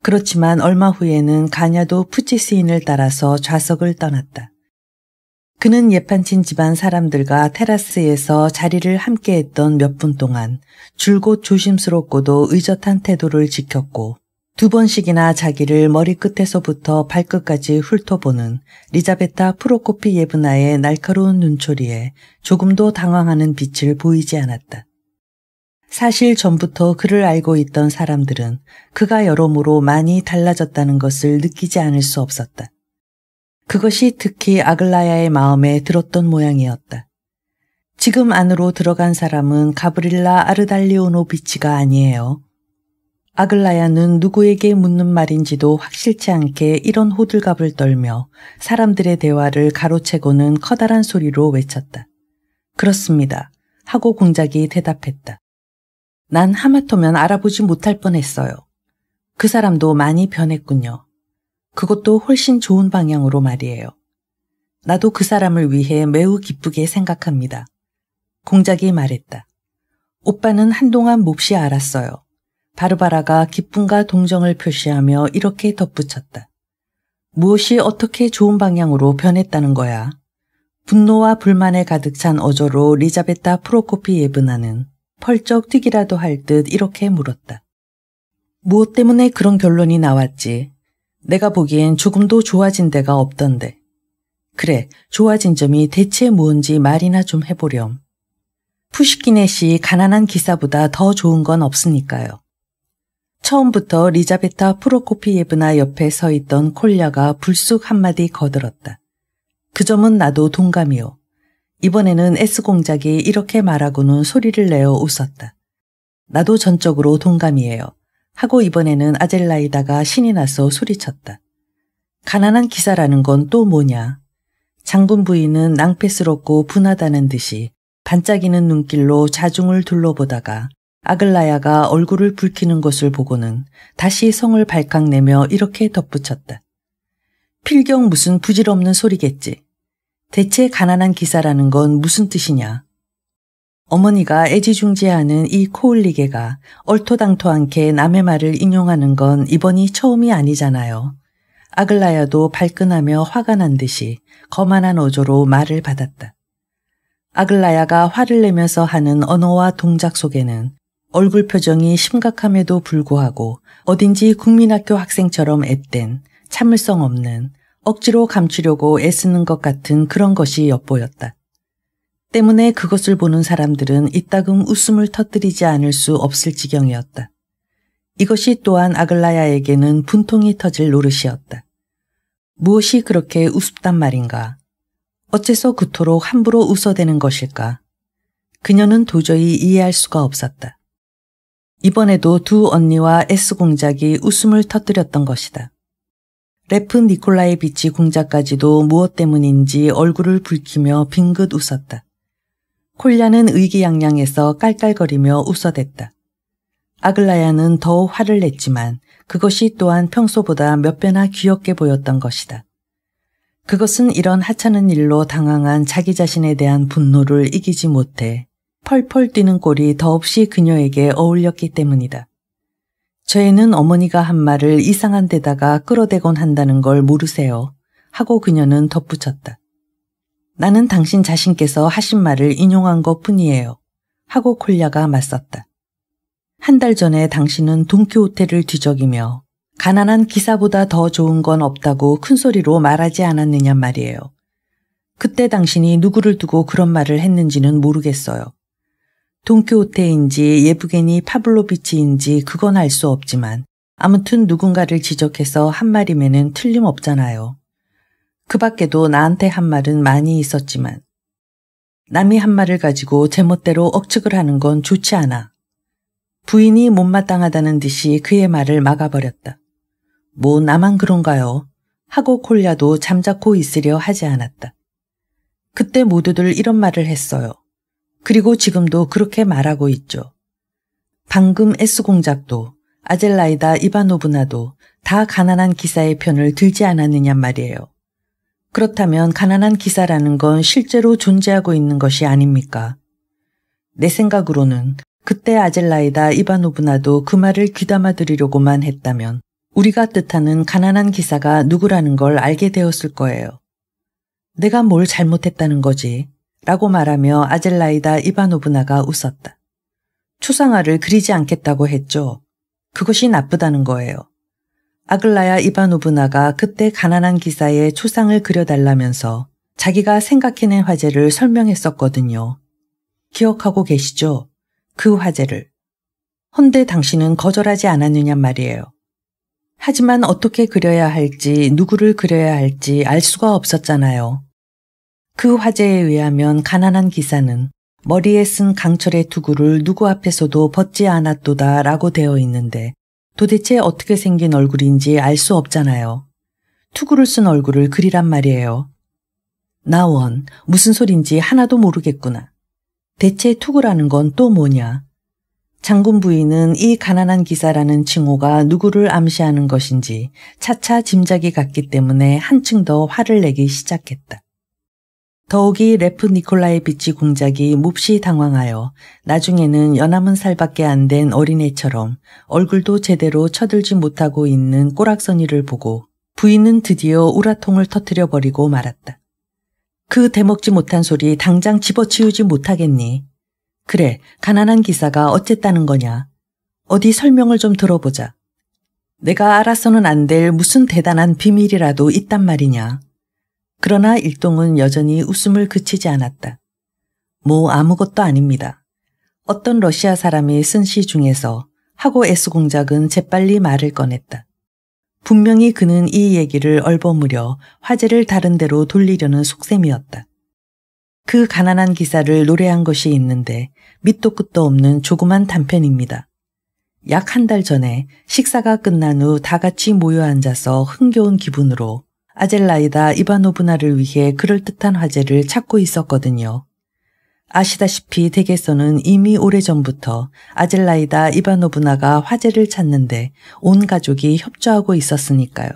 그렇지만 얼마 후에는 가냐도 푸치스인을 따라서 좌석을 떠났다. 그는 예판친 집안 사람들과 테라스에서 자리를 함께했던 몇 분 동안 줄곧 조심스럽고도 의젓한 태도를 지켰고 2번씩이나 자기를 머리끝에서부터 발끝까지 훑어보는 리자베타 프로코피예브나의 날카로운 눈초리에 조금도 당황하는 빛을 보이지 않았다. 사실 전부터 그를 알고 있던 사람들은 그가 여러모로 많이 달라졌다는 것을 느끼지 않을 수 없었다. 그것이 특히 아글라야의 마음에 들었던 모양이었다. 지금 안으로 들어간 사람은 가브릴라 아르달리오노비치가 아니에요. 아글라야는 누구에게 묻는 말인지도 확실치 않게 이런 호들갑을 떨며 사람들의 대화를 가로채고는 커다란 소리로 외쳤다. 그렇습니다. 하고 공작이 대답했다. 난 하마터면 알아보지 못할 뻔했어요. 그 사람도 많이 변했군요. 그것도 훨씬 좋은 방향으로 말이에요. 나도 그 사람을 위해 매우 기쁘게 생각합니다. 공작이 말했다. 오빠는 한동안 몹시 알았어요. 바르바라가 기쁨과 동정을 표시하며 이렇게 덧붙였다. 무엇이 어떻게 좋은 방향으로 변했다는 거야? 분노와 불만에 가득 찬 어조로 리자베타 프로코피예브나는 펄쩍 뛰기라도 할 듯 이렇게 물었다. 무엇 때문에 그런 결론이 나왔지? 내가 보기엔 조금도 좋아진 데가 없던데. 그래, 좋아진 점이 대체 무언지 말이나 좀 해보렴. 푸시키넷이 가난한 기사보다 더 좋은 건 없으니까요. 처음부터 리자베타 프로코피예브나 옆에 서 있던 콜야가 불쑥 한마디 거들었다. 그 점은 나도 동감이요. 이번에는 S공작이 이렇게 말하고는 소리를 내어 웃었다. 나도 전적으로 동감이에요. 하고 이번에는 아젤라이다가 신이 나서 소리쳤다. 가난한 기사라는 건 또 뭐냐. 장군 부인은 낭패스럽고 분하다는 듯이 반짝이는 눈길로 자중을 둘러보다가 아글라야가 얼굴을 붉히는 것을 보고는 다시 성을 발칵내며 이렇게 덧붙였다. 필경 무슨 부질없는 소리겠지. 대체 가난한 기사라는 건 무슨 뜻이냐. 어머니가 애지중지하는 이 코울리게가 얼토당토않게 남의 말을 인용하는 건 이번이 처음이 아니잖아요. 아글라야도 발끈하며 화가 난 듯이 거만한 어조로 말을 받았다. 아글라야가 화를 내면서 하는 언어와 동작 속에는 얼굴 표정이 심각함에도 불구하고 어딘지 국민학교 학생처럼 앳된 참을성 없는 억지로 감추려고 애쓰는 것 같은 그런 것이 엿보였다. 때문에 그것을 보는 사람들은 이따금 웃음을 터뜨리지 않을 수 없을 지경이었다. 이것이 또한 아글라야에게는 분통이 터질 노릇이었다. 무엇이 그렇게 우습단 말인가? 어째서 그토록 함부로 웃어대는 것일까? 그녀는 도저히 이해할 수가 없었다. 이번에도 두 언니와 S공작이 웃음을 터뜨렸던 것이다. 레프 니콜라예비치 공작까지도 무엇 때문인지 얼굴을 붉히며 빙긋 웃었다. 콜야는 의기양양해서 깔깔거리며 웃어댔다. 아글라야는 더욱 화를 냈지만 그것이 또한 평소보다 몇 배나 귀엽게 보였던 것이다. 그것은 이런 하찮은 일로 당황한 자기 자신에 대한 분노를 이기지 못해 펄펄 뛰는 꼴이 더없이 그녀에게 어울렸기 때문이다. 저 애는 어머니가 한 말을 이상한 데다가 끌어대곤 한다는 걸 모르세요. 하고 그녀는 덧붙였다. 나는 당신 자신께서 하신 말을 인용한 것뿐이에요. 하고 콜야가 맞섰다. 한 달 전에 당신은 돈키호테를 뒤적이며 가난한 기사보다 더 좋은 건 없다고 큰소리로 말하지 않았느냐 말이에요. 그때 당신이 누구를 두고 그런 말을 했는지는 모르겠어요. 돈키호테인지 예브게니 파블로비치인지 그건 알 수 없지만 아무튼 누군가를 지적해서 한 말이면은 틀림없잖아요. 그 밖에도 나한테 한 말은 많이 있었지만 남이 한 말을 가지고 제멋대로 억측을 하는 건 좋지 않아. 부인이 못마땅하다는 듯이 그의 말을 막아버렸다. 뭐 나만 그런가요? 하고 콜야도 잠자코 있으려 하지 않았다. 그때 모두들 이런 말을 했어요. 그리고 지금도 그렇게 말하고 있죠. 방금 S공작도 아젤라이다 이바노브나도 다 가난한 기사의 편을 들지 않았느냐 말이에요. 그렇다면 가난한 기사라는 건 실제로 존재하고 있는 것이 아닙니까? 내 생각으로는 그때 아젤라이다 이바노브나도 그 말을 귀담아 들으려고만 했다면 우리가 뜻하는 가난한 기사가 누구라는 걸 알게 되었을 거예요. 내가 뭘 잘못했다는 거지? 라고 말하며 아젤라이다 이바노브나가 웃었다. 초상화를 그리지 않겠다고 했죠. 그것이 나쁘다는 거예요. 아글라야 이바노브나가 그때 가난한 기사의 초상을 그려달라면서 자기가 생각해낸 화제를 설명했었거든요. 기억하고 계시죠? 그 화제를. 헌데 당신은 거절하지 않았느냐 말이에요. 하지만 어떻게 그려야 할지 누구를 그려야 할지 알 수가 없었잖아요. 그 화제에 의하면 가난한 기사는 머리에 쓴 강철의 투구를 누구 앞에서도 벗지 않았도다 라고 되어 있는데 도대체 어떻게 생긴 얼굴인지 알 수 없잖아요. 투구를 쓴 얼굴을 그리란 말이에요. 나원, 무슨 소린지 하나도 모르겠구나. 대체 투구라는 건 또 뭐냐? 장군 부인은 이 가난한 기사라는 칭호가 누구를 암시하는 것인지 차차 짐작이 갔기 때문에 한층 더 화를 내기 시작했다. 더욱이 레프 니콜라에비치 공작이 몹시 당황하여 나중에는 연함은 살밖에 안 된 어린애처럼 얼굴도 제대로 쳐들지 못하고 있는 꼬락서니를 보고 부인은 드디어 우라통을 터뜨려 버리고 말았다. 그 대먹지 못한 소리 당장 집어치우지 못하겠니? 그래, 가난한 기사가 어쨌다는 거냐? 어디 설명을 좀 들어보자. 내가 알아서는 안 될 무슨 대단한 비밀이라도 있단 말이냐? 그러나 일동은 여전히 웃음을 그치지 않았다. 뭐 아무것도 아닙니다. 어떤 러시아 사람이 쓴 시 중에서 하고 S공작은 재빨리 말을 꺼냈다. 분명히 그는 이 얘기를 얼버무려 화제를 다른 데로 돌리려는 속셈이었다. 그 가난한 기사를 노래한 것이 있는데 밑도 끝도 없는 조그만 단편입니다. 약 한 달 전에 식사가 끝난 후 다 같이 모여 앉아서 흥겨운 기분으로 아젤라이다 이바노브나를 위해 그럴듯한 화제를 찾고 있었거든요. 아시다시피 댁에서는 이미 오래전부터 아젤라이다 이바노브나가 화제를 찾는데 온 가족이 협조하고 있었으니까요.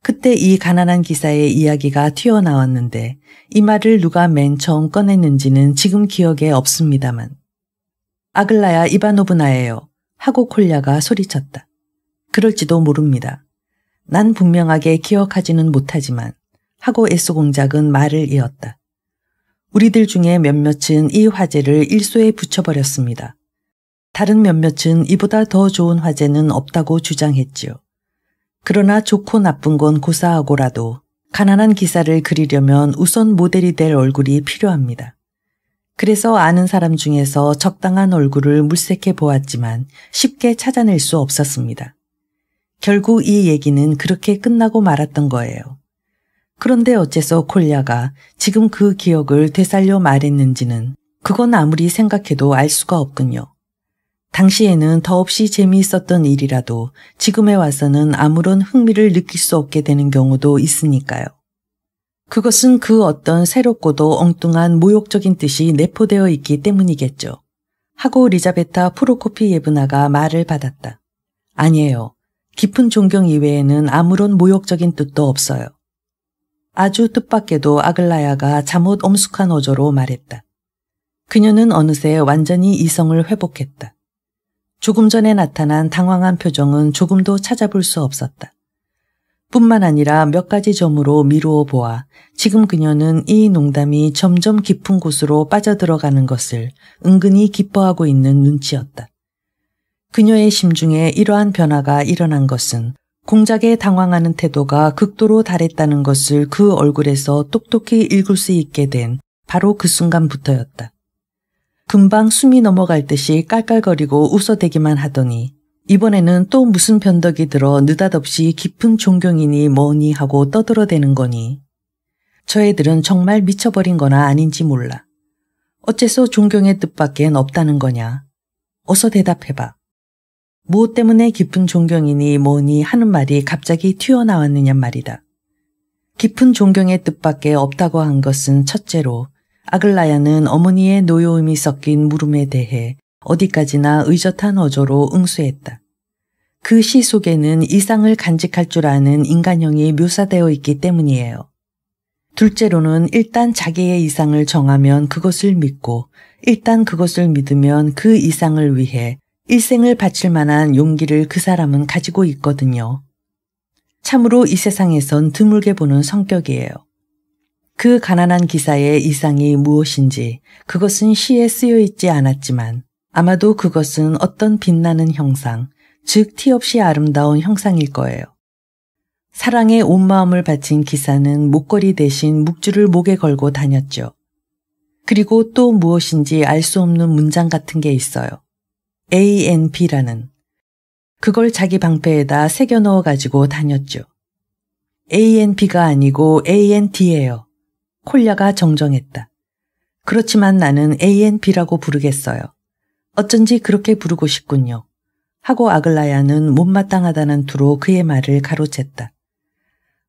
그때 이 가난한 기사의 이야기가 튀어나왔는데 이 말을 누가 맨 처음 꺼냈는지는 지금 기억에 없습니다만. 아글라야 이바노브나예요. 하고 콜야가 소리쳤다. 그럴지도 모릅니다. 난 분명하게 기억하지는 못하지만 하고 S공작은 말을 이었다. 우리들 중에 몇몇은 이 화제를 일소에 붙여버렸습니다. 다른 몇몇은 이보다 더 좋은 화제는 없다고 주장했지요. 그러나 좋고 나쁜 건 고사하고라도 가난한 기사를 그리려면 우선 모델이 될 얼굴이 필요합니다. 그래서 아는 사람 중에서 적당한 얼굴을 물색해 보았지만 쉽게 찾아낼 수 없었습니다. 결국 이 얘기는 그렇게 끝나고 말았던 거예요. 그런데 어째서 콜야가 지금 그 기억을 되살려 말했는지는 그건 아무리 생각해도 알 수가 없군요. 당시에는 더없이 재미있었던 일이라도 지금에 와서는 아무런 흥미를 느낄 수 없게 되는 경우도 있으니까요. 그것은 그 어떤 새롭고도 엉뚱한 모욕적인 뜻이 내포되어 있기 때문이겠죠. 하고 리자베타 프로코피예브나가 말을 받았다. 아니에요. 깊은 존경 이외에는 아무런 모욕적인 뜻도 없어요. 아주 뜻밖에도 아글라야가 잠옷 엄숙한 어조로 말했다. 그녀는 어느새 완전히 이성을 회복했다. 조금 전에 나타난 당황한 표정은 조금도 찾아볼 수 없었다. 뿐만 아니라 몇 가지 점으로 미루어 보아 지금 그녀는 이 농담이 점점 깊은 곳으로 빠져들어가는 것을 은근히 기뻐하고 있는 눈치였다. 그녀의 심중에 이러한 변화가 일어난 것은 공작에 당황하는 태도가 극도로 달했다는 것을 그 얼굴에서 똑똑히 읽을 수 있게 된 바로 그 순간부터였다. 금방 숨이 넘어갈 듯이 깔깔거리고 웃어대기만 하더니 이번에는 또 무슨 변덕이 들어 느닷없이 깊은 존경이니 뭐니 하고 떠들어대는 거니. 저 애들은 정말 미쳐버린 거나 아닌지 몰라. 어째서 존경의 뜻밖엔 없다는 거냐. 어서 대답해봐. 무엇 때문에 깊은 존경이니 뭐니 하는 말이 갑자기 튀어나왔느냐 말이다. 깊은 존경의 뜻밖에 없다고 한 것은 첫째로 아글라야는 어머니의 노여움이 섞인 물음에 대해 어디까지나 의젓한 어조로 응수했다. 그 시 속에는 이상을 간직할 줄 아는 인간형이 묘사되어 있기 때문이에요. 둘째로는 일단 자기의 이상을 정하면 그것을 믿고 일단 그것을 믿으면 그 이상을 위해 일생을 바칠 만한 용기를 그 사람은 가지고 있거든요. 참으로 이 세상에선 드물게 보는 성격이에요. 그 가난한 기사의 이상이 무엇인지 그것은 시에 쓰여 있지 않았지만 아마도 그것은 어떤 빛나는 형상, 즉 티 없이 아름다운 형상일 거예요. 사랑에 온 마음을 바친 기사는 목걸이 대신 묵주를 목에 걸고 다녔죠. 그리고 또 무엇인지 알 수 없는 문장 같은 게 있어요. ANP라는. 그걸 자기 방패에다 새겨 넣어 가지고 다녔죠. ANP가 아니고 ANT예요. 콜야가 정정했다. 그렇지만 나는 ANP라고 부르겠어요. 어쩐지 그렇게 부르고 싶군요. 하고 아글라야는 못마땅하다는 투로 그의 말을 가로챘다.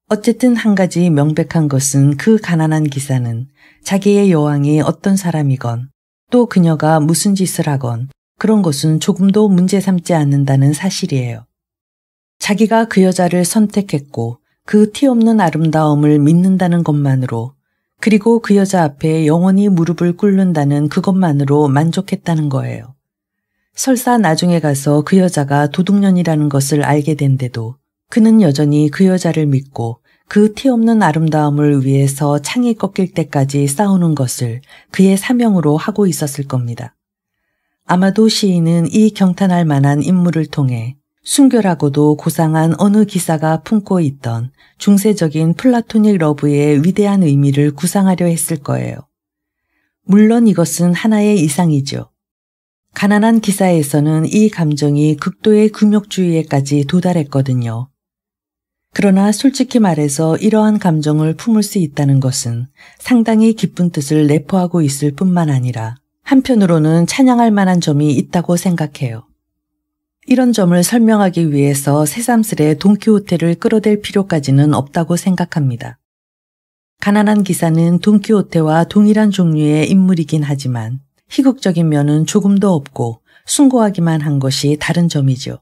어쨌든 한 가지 명백한 것은 그 가난한 기사는 자기의 여왕이 어떤 사람이건 또 그녀가 무슨 짓을 하건 그런 것은 조금도 문제 삼지 않는다는 사실이에요. 자기가 그 여자를 선택했고 그 티 없는 아름다움을 믿는다는 것만으로 그리고 그 여자 앞에 영원히 무릎을 꿇는다는 그것만으로 만족했다는 거예요. 설사 나중에 가서 그 여자가 도둑년이라는 것을 알게 된데도 그는 여전히 그 여자를 믿고 그 티 없는 아름다움을 위해서 창이 꺾일 때까지 싸우는 것을 그의 사명으로 하고 있었을 겁니다. 아마도 시인은 이 경탄할 만한 인물을 통해 순결하고도 고상한 어느 기사가 품고 있던 중세적인 플라토닉 러브의 위대한 의미를 구상하려 했을 거예요. 물론 이것은 하나의 이상이죠. 가난한 기사에서는 이 감정이 극도의 금욕주의에까지 도달했거든요. 그러나 솔직히 말해서 이러한 감정을 품을 수 있다는 것은 상당히 깊은 뜻을 내포하고 있을 뿐만 아니라 한편으로는 찬양할 만한 점이 있다고 생각해요. 이런 점을 설명하기 위해서 새삼스레 돈키호테를 끌어댈 필요까지는 없다고 생각합니다. 가난한 기사는 돈키호테와 동일한 종류의 인물이긴 하지만 희극적인 면은 조금도 없고 숭고하기만 한 것이 다른 점이죠.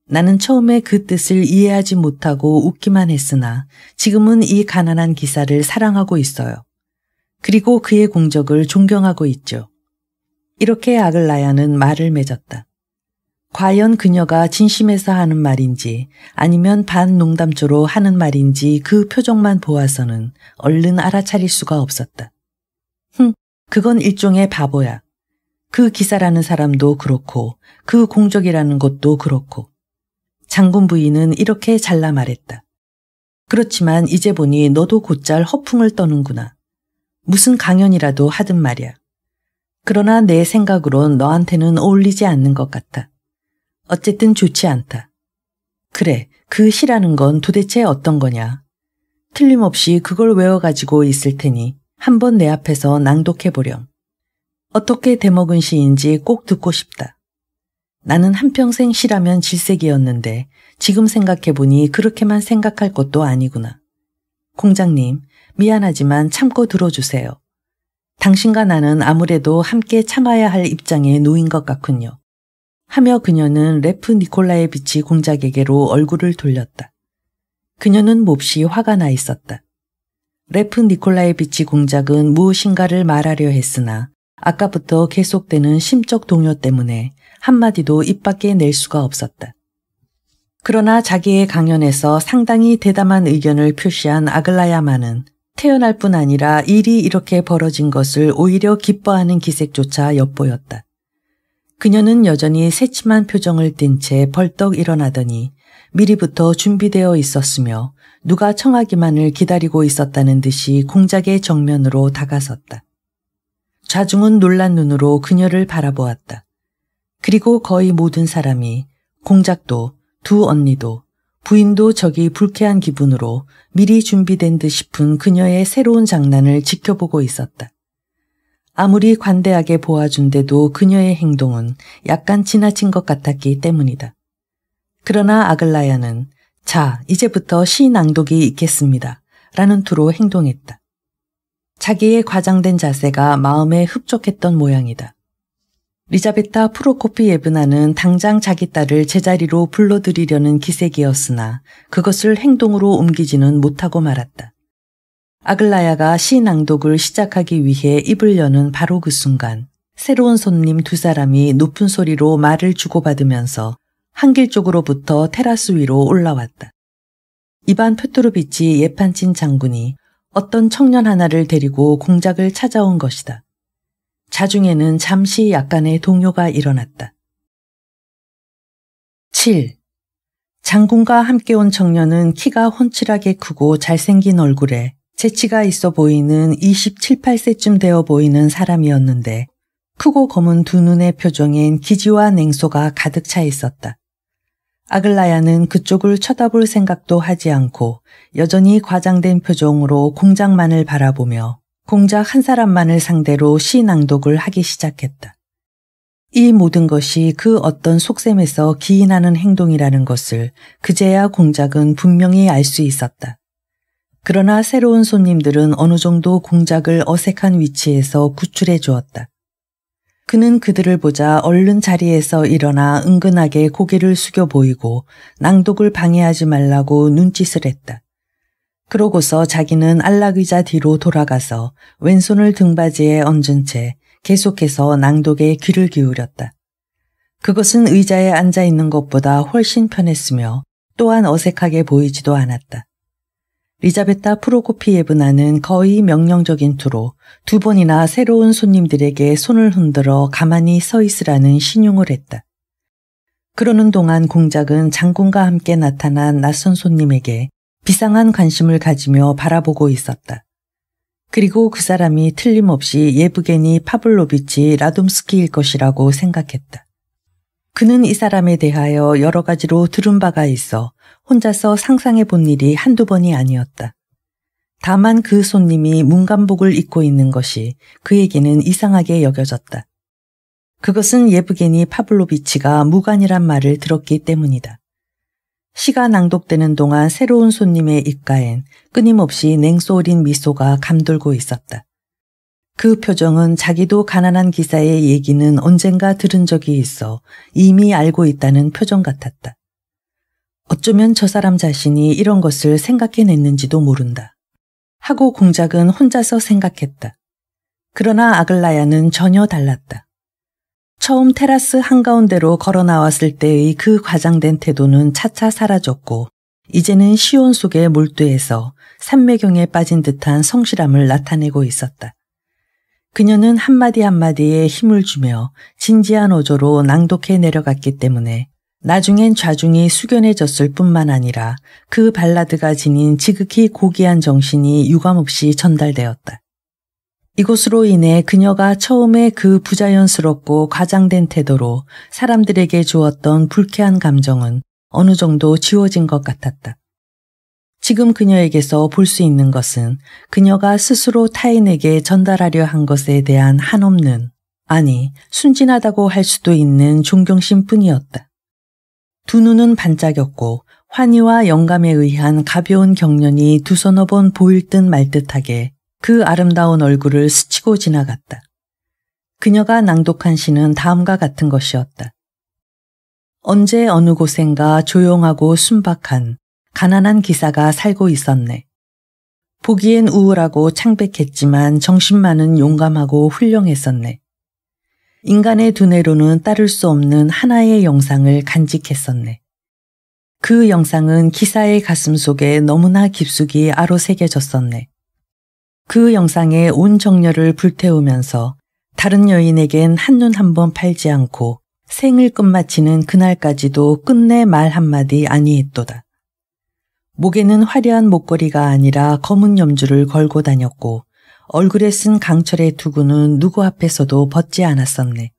나는 처음에 그 뜻을 이해하지 못하고 웃기만 했으나 지금은 이 가난한 기사를 사랑하고 있어요. 그리고 그의 공적을 존경하고 있죠. 이렇게 아글라야는 말을 맺었다. 과연 그녀가 진심에서 하는 말인지 아니면 반농담조로 하는 말인지 그 표정만 보아서는 얼른 알아차릴 수가 없었다. 그건 일종의 바보야. 그 기사라는 사람도 그렇고 그 공적이라는 것도 그렇고. 장군 부인은 이렇게 잘라 말했다. 그렇지만 이제 보니 너도 곧잘 허풍을 떠는구나. 무슨 강연이라도 하든 말이야. 그러나 내 생각으론 너한테는 어울리지 않는 것 같아. 어쨌든 좋지 않다. 그래, 그 시라는 건 도대체 어떤 거냐. 틀림없이 그걸 외워가지고 있을 테니 한번 내 앞에서 낭독해보렴. 어떻게 대먹은 시인지 꼭 듣고 싶다. 나는 한평생 시라면 질색이었는데 지금 생각해보니 그렇게만 생각할 것도 아니구나. 공장님, 미안하지만 참고 들어주세요. 당신과 나는 아무래도 함께 참아야 할 입장에 놓인 것 같군요. 하며 그녀는 레프 니콜라예비치 공작에게로 얼굴을 돌렸다. 그녀는 몹시 화가 나 있었다. 레프 니콜라예비치 공작은 무엇인가를 말하려 했으나 아까부터 계속되는 심적 동요 때문에 한마디도 입 밖에 낼 수가 없었다. 그러나 자기의 강연에서 상당히 대담한 의견을 표시한 아글라야만은 태어날 뿐 아니라 일이 이렇게 벌어진 것을 오히려 기뻐하는 기색조차 엿보였다. 그녀는 여전히 새침한 표정을 띤 채 벌떡 일어나더니 미리부터 준비되어 있었으며 누가 청하기만을 기다리고 있었다는 듯이 공작의 정면으로 다가섰다. 좌중은 놀란 눈으로 그녀를 바라보았다. 그리고 거의 모든 사람이 공작도, 두 언니도, 부인도 저기 불쾌한 기분으로 미리 준비된 듯 싶은 그녀의 새로운 장난을 지켜보고 있었다. 아무리 관대하게 보아준데도 그녀의 행동은 약간 지나친 것 같았기 때문이다. 그러나 아글라야는 자, 이제부터 시 낭독이 있겠습니다. 라는 투로 행동했다. 자기의 과장된 자세가 마음에 흡족했던 모양이다. 리자베타 프로코피예브나는 당장 자기 딸을 제자리로 불러들이려는 기색이었으나 그것을 행동으로 옮기지는 못하고 말았다. 아글라야가 시 낭독을 시작하기 위해 입을 여는 바로 그 순간 새로운 손님 두 사람이 높은 소리로 말을 주고받으면서 한길 쪽으로부터 테라스 위로 올라왔다. 이반 페트로비치 예판친 장군이 어떤 청년 하나를 데리고 공작을 찾아온 것이다. 자중에는 잠시 약간의 동요가 일어났다. 7. 장군과 함께 온 청년은 키가 훤칠하게 크고 잘생긴 얼굴에 재치가 있어 보이는 27, 8세쯤 되어 보이는 사람이었는데 크고 검은 두 눈의 표정엔 기지와 냉소가 가득 차 있었다. 아글라야는 그쪽을 쳐다볼 생각도 하지 않고 여전히 과장된 표정으로 공작만을 바라보며 공작 한 사람만을 상대로 시 낭독을 하기 시작했다. 이 모든 것이 그 어떤 속셈에서 기인하는 행동이라는 것을 그제야 공작은 분명히 알 수 있었다. 그러나 새로운 손님들은 어느 정도 공작을 어색한 위치에서 구출해 주었다. 그는 그들을 보자 얼른 자리에서 일어나 은근하게 고개를 숙여 보이고 낭독을 방해하지 말라고 눈짓을 했다. 그러고서 자기는 안락의자 뒤로 돌아가서 왼손을 등받이에 얹은 채 계속해서 낭독에 귀를 기울였다. 그것은 의자에 앉아 있는 것보다 훨씬 편했으며 또한 어색하게 보이지도 않았다. 리자베타 프로코피예브나는 거의 명령적인 투로 두 번이나 새로운 손님들에게 손을 흔들어 가만히 서 있으라는 신용을 했다. 그러는 동안 공작은 장군과 함께 나타난 낯선 손님에게 비상한 관심을 가지며 바라보고 있었다. 그리고 그 사람이 틀림없이 예브게니 파블로비치 라돔스키일 것이라고 생각했다. 그는 이 사람에 대하여 여러 가지로 들은 바가 있어 혼자서 상상해 본 일이 한두 번이 아니었다. 다만 그 손님이 문간복을 입고 있는 것이 그에게는 이상하게 여겨졌다. 그것은 예브게니 파블로비치가 무관이란 말을 들었기 때문이다. 시가 낭독되는 동안 새로운 손님의 입가엔 끊임없이 냉소 어린 미소가 감돌고 있었다. 그 표정은 자기도 가난한 기사의 얘기는 언젠가 들은 적이 있어 이미 알고 있다는 표정 같았다. 어쩌면 저 사람 자신이 이런 것을 생각해냈는지도 모른다. 하고 공작은 혼자서 생각했다. 그러나 아글라야는 전혀 달랐다. 처음 테라스 한가운데로 걸어 나왔을 때의 그 과장된 태도는 차차 사라졌고 이제는 시온 속에 몰두해서 산매경에 빠진 듯한 성실함을 나타내고 있었다. 그녀는 한마디 한마디에 힘을 주며 진지한 어조로 낭독해 내려갔기 때문에 나중엔 좌중이 숙연해졌을 뿐만 아니라 그 발라드가 지닌 지극히 고귀한 정신이 유감없이 전달되었다. 이것으로 인해 그녀가 처음에 그 부자연스럽고 과장된 태도로 사람들에게 주었던 불쾌한 감정은 어느 정도 지워진 것 같았다. 지금 그녀에게서 볼 수 있는 것은 그녀가 스스로 타인에게 전달하려 한 것에 대한 한없는, 아니 순진하다고 할 수도 있는 존경심 뿐이었다. 두 눈은 반짝였고 환희와 영감에 의한 가벼운 경련이 두서너 번 보일 듯 말 듯하게 그 아름다운 얼굴을 스치고 지나갔다. 그녀가 낭독한 시는 다음과 같은 것이었다. 언제 어느 곳엔가 조용하고 순박한 가난한 기사가 살고 있었네. 보기엔 우울하고 창백했지만 정신만은 용감하고 훌륭했었네. 인간의 두뇌로는 따를 수 없는 하나의 영상을 간직했었네. 그 영상은 기사의 가슴 속에 너무나 깊숙이 아로새겨졌었네. 그 영상에 온 정열을 불태우면서 다른 여인에겐 한눈 한 번 팔지 않고 생을 끝마치는 그날까지도 끝내 말 한마디 아니했도다. 목에는 화려한 목걸이가 아니라 검은 염주를 걸고 다녔고 얼굴에 쓴 강철의 투구는 누구 앞에서도 벗지 않았었네.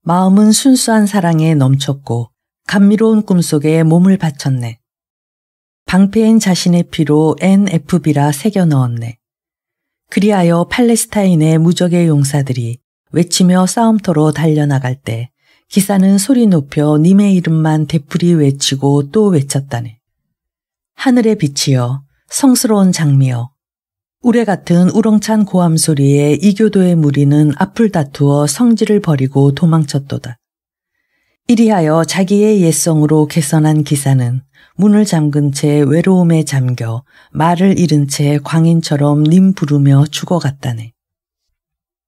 마음은 순수한 사랑에 넘쳤고 감미로운 꿈속에 몸을 바쳤네. 방패인 자신의 피로 NFB라 새겨 넣었네. 그리하여 팔레스타인의 무적의 용사들이 외치며 싸움터로 달려나갈 때 기사는 소리 높여 님의 이름만 되풀이 외치고 또 외쳤다네. 하늘의 빛이여, 성스러운 장미여, 우레 같은 우렁찬 고함 소리에 이교도의 무리는 앞을 다투어 성질을 버리고 도망쳤도다. 이리하여 자기의 옛성으로 개선한 기사는 문을 잠근 채 외로움에 잠겨 말을 잃은 채 광인처럼 님 부르며 죽어갔다네.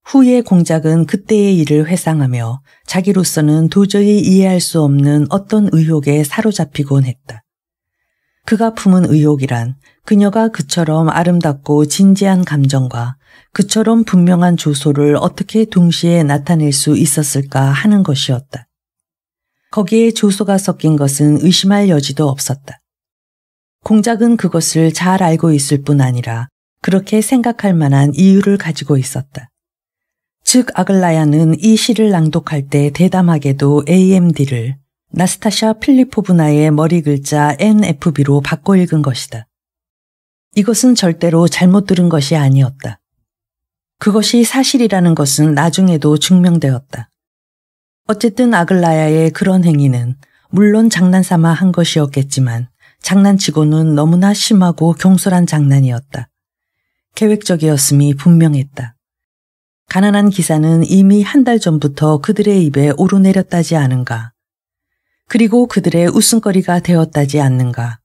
후의 공작은 그때의 일을 회상하며 자기로서는 도저히 이해할 수 없는 어떤 의혹에 사로잡히곤 했다. 그가 품은 의혹이란 그녀가 그처럼 아름답고 진지한 감정과 그처럼 분명한 조소를 어떻게 동시에 나타낼 수 있었을까 하는 것이었다. 거기에 조소가 섞인 것은 의심할 여지도 없었다. 공작은 그것을 잘 알고 있을 뿐 아니라 그렇게 생각할 만한 이유를 가지고 있었다. 즉 아글라야는 이 시를 낭독할 때 대담하게도 AMD를 나스타샤 필리포브나의 머리 글자 NFB로 바꿔 읽은 것이다. 이것은 절대로 잘못 들은 것이 아니었다. 그것이 사실이라는 것은 나중에도 증명되었다. 어쨌든 아글라야의 그런 행위는 물론 장난삼아 한 것이었겠지만 장난치고는 너무나 심하고 경솔한 장난이었다. 계획적이었음이 분명했다. 가난한 기사는 이미 한 달 전부터 그들의 입에 오르내렸다지 않은가. 그리고 그들의 웃음거리가 되었다지 않는가.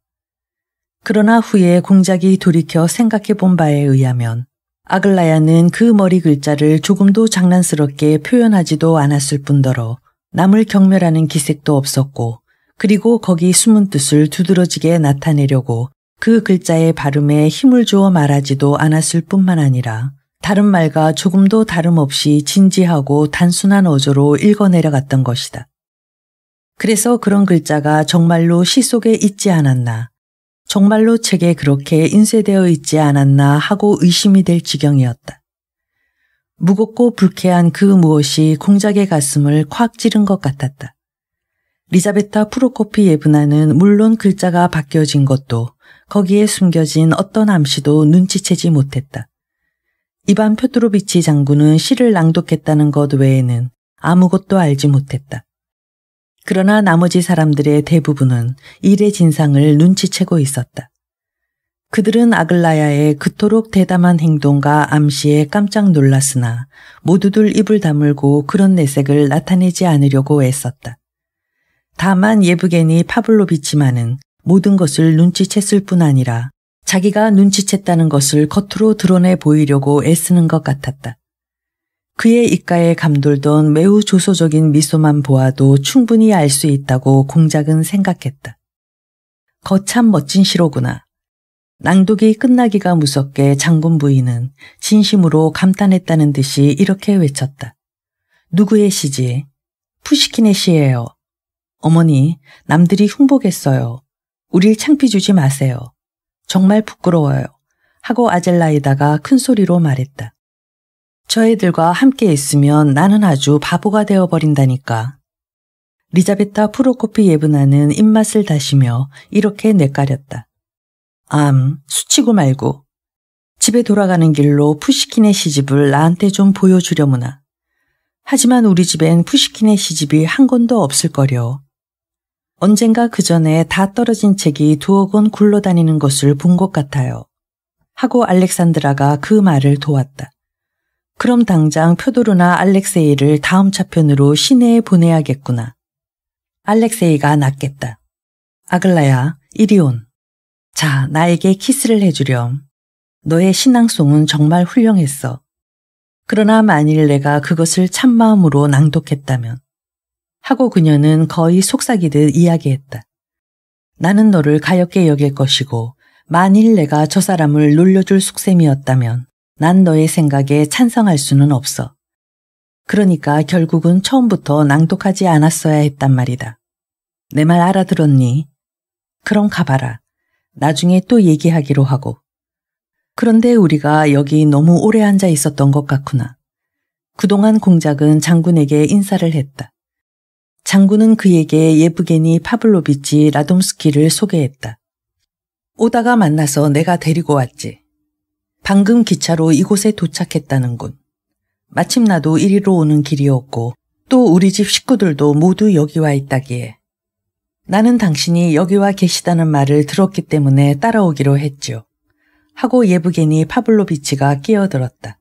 그러나 후에 공작이 돌이켜 생각해 본 바에 의하면 아글라야는 그 머리 글자를 조금도 장난스럽게 표현하지도 않았을 뿐더러 남을 경멸하는 기색도 없었고 그리고 거기 숨은 뜻을 두드러지게 나타내려고 그 글자의 발음에 힘을 주어 말하지도 않았을 뿐만 아니라 다른 말과 조금도 다름없이 진지하고 단순한 어조로 읽어내려갔던 것이다. 그래서 그런 글자가 정말로 시 속에 있지 않았나, 정말로 책에 그렇게 인쇄되어 있지 않았나 하고 의심이 될 지경이었다. 무겁고 불쾌한 그 무엇이 공작의 가슴을 콱 찌른 것 같았다. 리자베타 프로코피예브나는 물론 글자가 바뀌어진 것도 거기에 숨겨진 어떤 암시도 눈치채지 못했다. 이반 표트로비치 장군은 시를 낭독했다는 것 외에는 아무것도 알지 못했다. 그러나 나머지 사람들의 대부분은 일의 진상을 눈치채고 있었다. 그들은 아글라야의 그토록 대담한 행동과 암시에 깜짝 놀랐으나 모두들 입을 다물고 그런 내색을 나타내지 않으려고 애썼다. 다만 예브게니 파블로비치만은 모든 것을 눈치챘을 뿐 아니라 자기가 눈치챘다는 것을 겉으로 드러내 보이려고 애쓰는 것 같았다. 그의 입가에 감돌던 매우 조소적인 미소만 보아도 충분히 알 수 있다고 공작은 생각했다. 거참 멋진 시로구나. 낭독이 끝나기가 무섭게 장군 부인은 진심으로 감탄했다는 듯이 이렇게 외쳤다. 누구의 시지? 푸시킨의 시예요. 어머니, 남들이 흉보겠어요. 우릴 창피 주지 마세요. 정말 부끄러워요. 하고 아젤라이다가 큰 소리로 말했다. 저 애들과 함께 있으면 나는 아주 바보가 되어버린다니까. 리자베타 프로코피예브나는 입맛을 다시며 이렇게 내까렸다. 수치고 말고. 집에 돌아가는 길로 푸시킨의 시집을 나한테 좀 보여주려무나. 하지만 우리 집엔 푸시킨의 시집이 한 권도 없을 거려. 언젠가 그 전에 다 떨어진 책이 2억 원 굴러다니는 것을 본 것 같아요. 하고 알렉산드라가 그 말을 도왔다. 그럼 당장 표도르나 알렉세이를 다음 차편으로 시내에 보내야겠구나. 알렉세이가 낫겠다. 아글라야, 이리 온. 자, 나에게 키스를 해주렴. 너의 신앙송은 정말 훌륭했어. 그러나 만일 내가 그것을 참마음으로 낭독했다면. 하고 그녀는 거의 속삭이듯 이야기했다. 나는 너를 가엾게 여길 것이고 만일 내가 저 사람을 놀려줄 숙셈이었다면 난 너의 생각에 찬성할 수는 없어. 그러니까 결국은 처음부터 낭독하지 않았어야 했단 말이다. 내 말 알아들었니? 그럼 가봐라. 나중에 또 얘기하기로 하고. 그런데 우리가 여기 너무 오래 앉아 있었던 것 같구나. 그동안 공작은 장군에게 인사를 했다. 장군은 그에게 예브게니 파블로비치 라돔스키를 소개했다. 오다가 만나서 내가 데리고 왔지. 방금 기차로 이곳에 도착했다는군. 마침 나도 이리로 오는 길이었고 또 우리 집 식구들도 모두 여기 와 있다기에. 나는 당신이 여기 와 계시다는 말을 들었기 때문에 따라오기로 했지요. 하고 예브게니 파블로비치가 끼어들었다.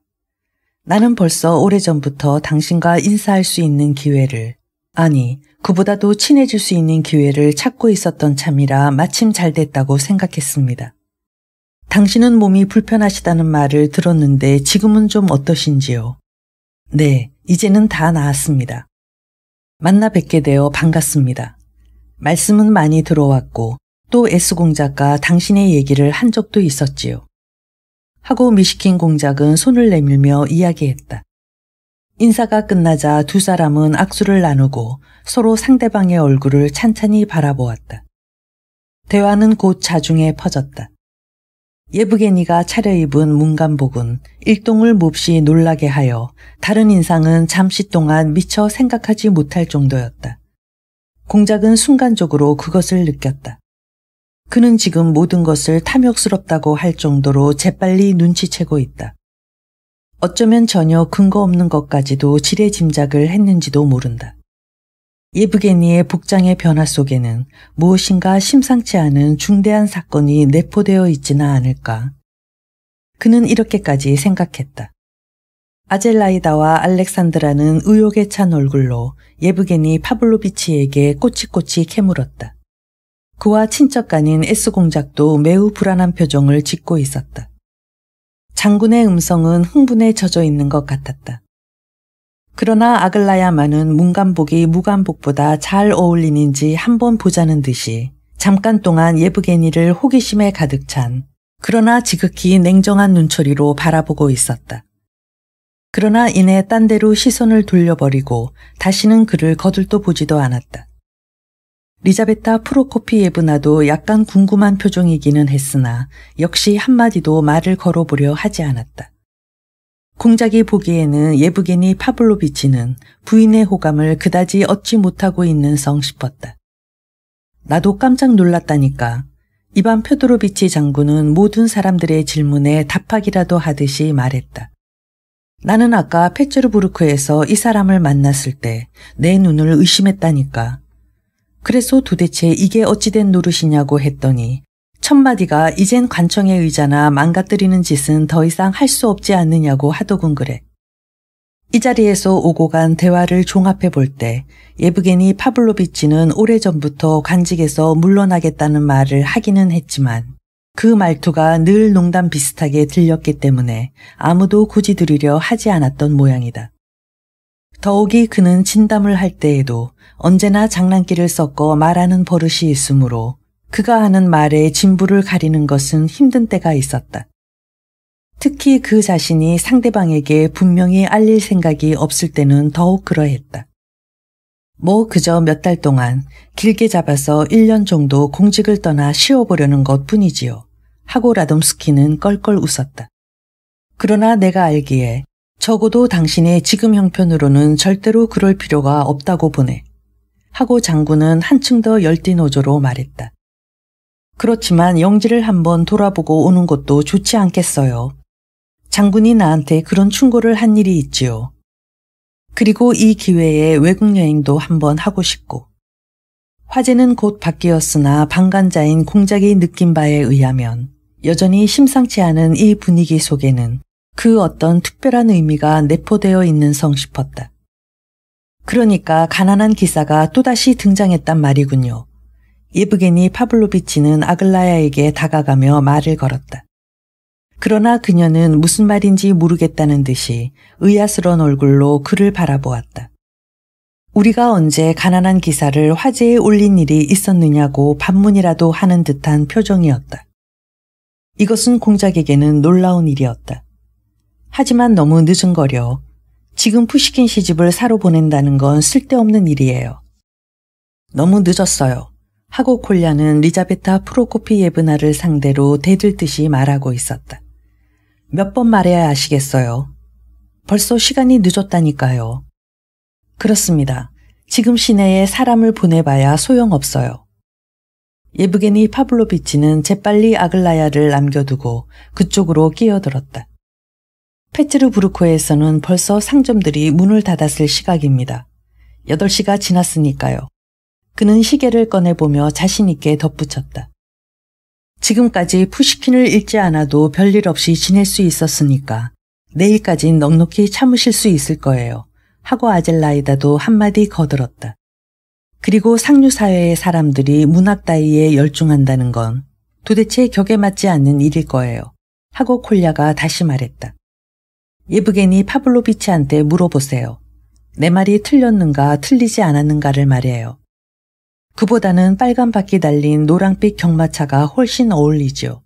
나는 벌써 오래전부터 당신과 인사할 수 있는 기회를, 아니 그보다도 친해질 수 있는 기회를 찾고 있었던 참이라 마침 잘 됐다고 생각했습니다. 당신은 몸이 불편하시다는 말을 들었는데 지금은 좀 어떠신지요? 네, 이제는 다 나았습니다. 만나 뵙게 되어 반갑습니다. 말씀은 많이 들어왔고 또 S공작과 당신의 얘기를 한 적도 있었지요. 하고 미시킨 공작은 손을 내밀며 이야기했다. 인사가 끝나자 두 사람은 악수를 나누고 서로 상대방의 얼굴을 찬찬히 바라보았다. 대화는 곧 자중에 퍼졌다. 예브게니가 차려입은 문간복은 일동을 몹시 놀라게 하여 다른 인상은 잠시 동안 미처 생각하지 못할 정도였다. 공작은 순간적으로 그것을 느꼈다. 그는 지금 모든 것을 탐욕스럽다고 할 정도로 재빨리 눈치채고 있다. 어쩌면 전혀 근거 없는 것까지도 지레짐작을 했는지도 모른다. 예브게니의 복장의 변화 속에는 무엇인가 심상치 않은 중대한 사건이 내포되어 있지는 않을까. 그는 이렇게까지 생각했다. 아젤라이다와 알렉산드라는 의욕에 찬 얼굴로 예브게니 파블로비치에게 꼬치꼬치 캐물었다. 그와 친척간인 S공작도 매우 불안한 표정을 짓고 있었다. 장군의 음성은 흥분에 젖어 있는 것 같았다. 그러나 아글라야만은 문간복이 무간복보다 잘 어울리는지 한번 보자는 듯이 잠깐 동안 예브게니를 호기심에 가득 찬 그러나 지극히 냉정한 눈초리로 바라보고 있었다. 그러나 이내 딴 데로 시선을 돌려버리고 다시는 그를 거들떠 보지도 않았다. 리자베타 프로코피예브나도 약간 궁금한 표정이기는 했으나 역시 한마디도 말을 걸어보려 하지 않았다. 공작이 보기에는 예브게니 파블로비치는 부인의 호감을 그다지 얻지 못하고 있는 성 싶었다. 나도 깜짝 놀랐다니까. 이반 펴도로비치 장군은 모든 사람들의 질문에 답하기라도 하듯이 말했다. 나는 아까 페테르부르크에서 이 사람을 만났을 때 내 눈을 의심했다니까. 그래서 도대체 이게 어찌된 노릇이냐고 했더니 첫마디가 이젠 관청의 의자나 망가뜨리는 짓은 더 이상 할 수 없지 않느냐고 하더군 그래. 이 자리에서 오고 간 대화를 종합해 볼 때 예브게니 파블로비치는 오래전부터 관직에서 물러나겠다는 말을 하기는 했지만 그 말투가 늘 농담 비슷하게 들렸기 때문에 아무도 고지들이려 하지 않았던 모양이다. 더욱이 그는 진담을 할 때에도 언제나 장난기를 섞어 말하는 버릇이 있으므로 그가 하는 말에 진부를 가리는 것은 힘든 때가 있었다. 특히 그 자신이 상대방에게 분명히 알릴 생각이 없을 때는 더욱 그러했다. 뭐 그저 몇 달 동안 길게 잡아서 1년 정도 공직을 떠나 쉬어보려는 것뿐이지요. 하고 라돔스키는 껄껄 웃었다. 그러나 내가 알기에 적어도 당신의 지금 형편으로는 절대로 그럴 필요가 없다고 보네. 하고 장군은 한층 더 열띤 어조로 말했다. 그렇지만 영지를 한번 돌아보고 오는 것도 좋지 않겠어요. 장군이 나한테 그런 충고를 한 일이 있지요. 그리고 이 기회에 외국 여행도 한번 하고 싶고. 화제는 곧 바뀌었으나 방관자인 공작이 느낀 바에 의하면 여전히 심상치 않은 이 분위기 속에는 그 어떤 특별한 의미가 내포되어 있는 성 싶었다. 그러니까 가난한 기사가 또다시 등장했단 말이군요. 예브게니 파블로비치는 아글라야에게 다가가며 말을 걸었다. 그러나 그녀는 무슨 말인지 모르겠다는 듯이 의아스러운 얼굴로 그를 바라보았다. 우리가 언제 가난한 기사를 화제에 올린 일이 있었느냐고 반문이라도 하는 듯한 표정이었다. 이것은 공작에게는 놀라운 일이었다. 하지만 너무 늦은거려. 지금 푸시킨 시집을 사러 보낸다는 건 쓸데없는 일이에요. 너무 늦었어요. 하고 콜야는 리자베타 프로코피예브나를 상대로 대들듯이 말하고 있었다. 몇 번 말해야 아시겠어요. 벌써 시간이 늦었다니까요. 그렇습니다. 지금 시내에 사람을 보내봐야 소용없어요. 예브게니 파블로비치는 재빨리 아글라야를 남겨두고 그쪽으로 끼어들었다. 페트르부르크에서는 벌써 상점들이 문을 닫았을 시각입니다. 8시가 지났으니까요. 그는 시계를 꺼내보며 자신있게 덧붙였다. 지금까지 푸시킨을 읽지 않아도 별일 없이 지낼 수 있었으니까 내일까진 넉넉히 참으실 수 있을 거예요. 하고 아젤라이다도 한마디 거들었다. 그리고 상류사회의 사람들이 문학 따위에 열중한다는 건 도대체 격에 맞지 않는 일일 거예요. 하고 콜야가 다시 말했다. 예브게니 파블로비치한테 물어보세요. 내 말이 틀렸는가 틀리지 않았는가를 말이에요. 그보다는 빨간 바퀴 달린 노랑빛 경마차가 훨씬 어울리죠.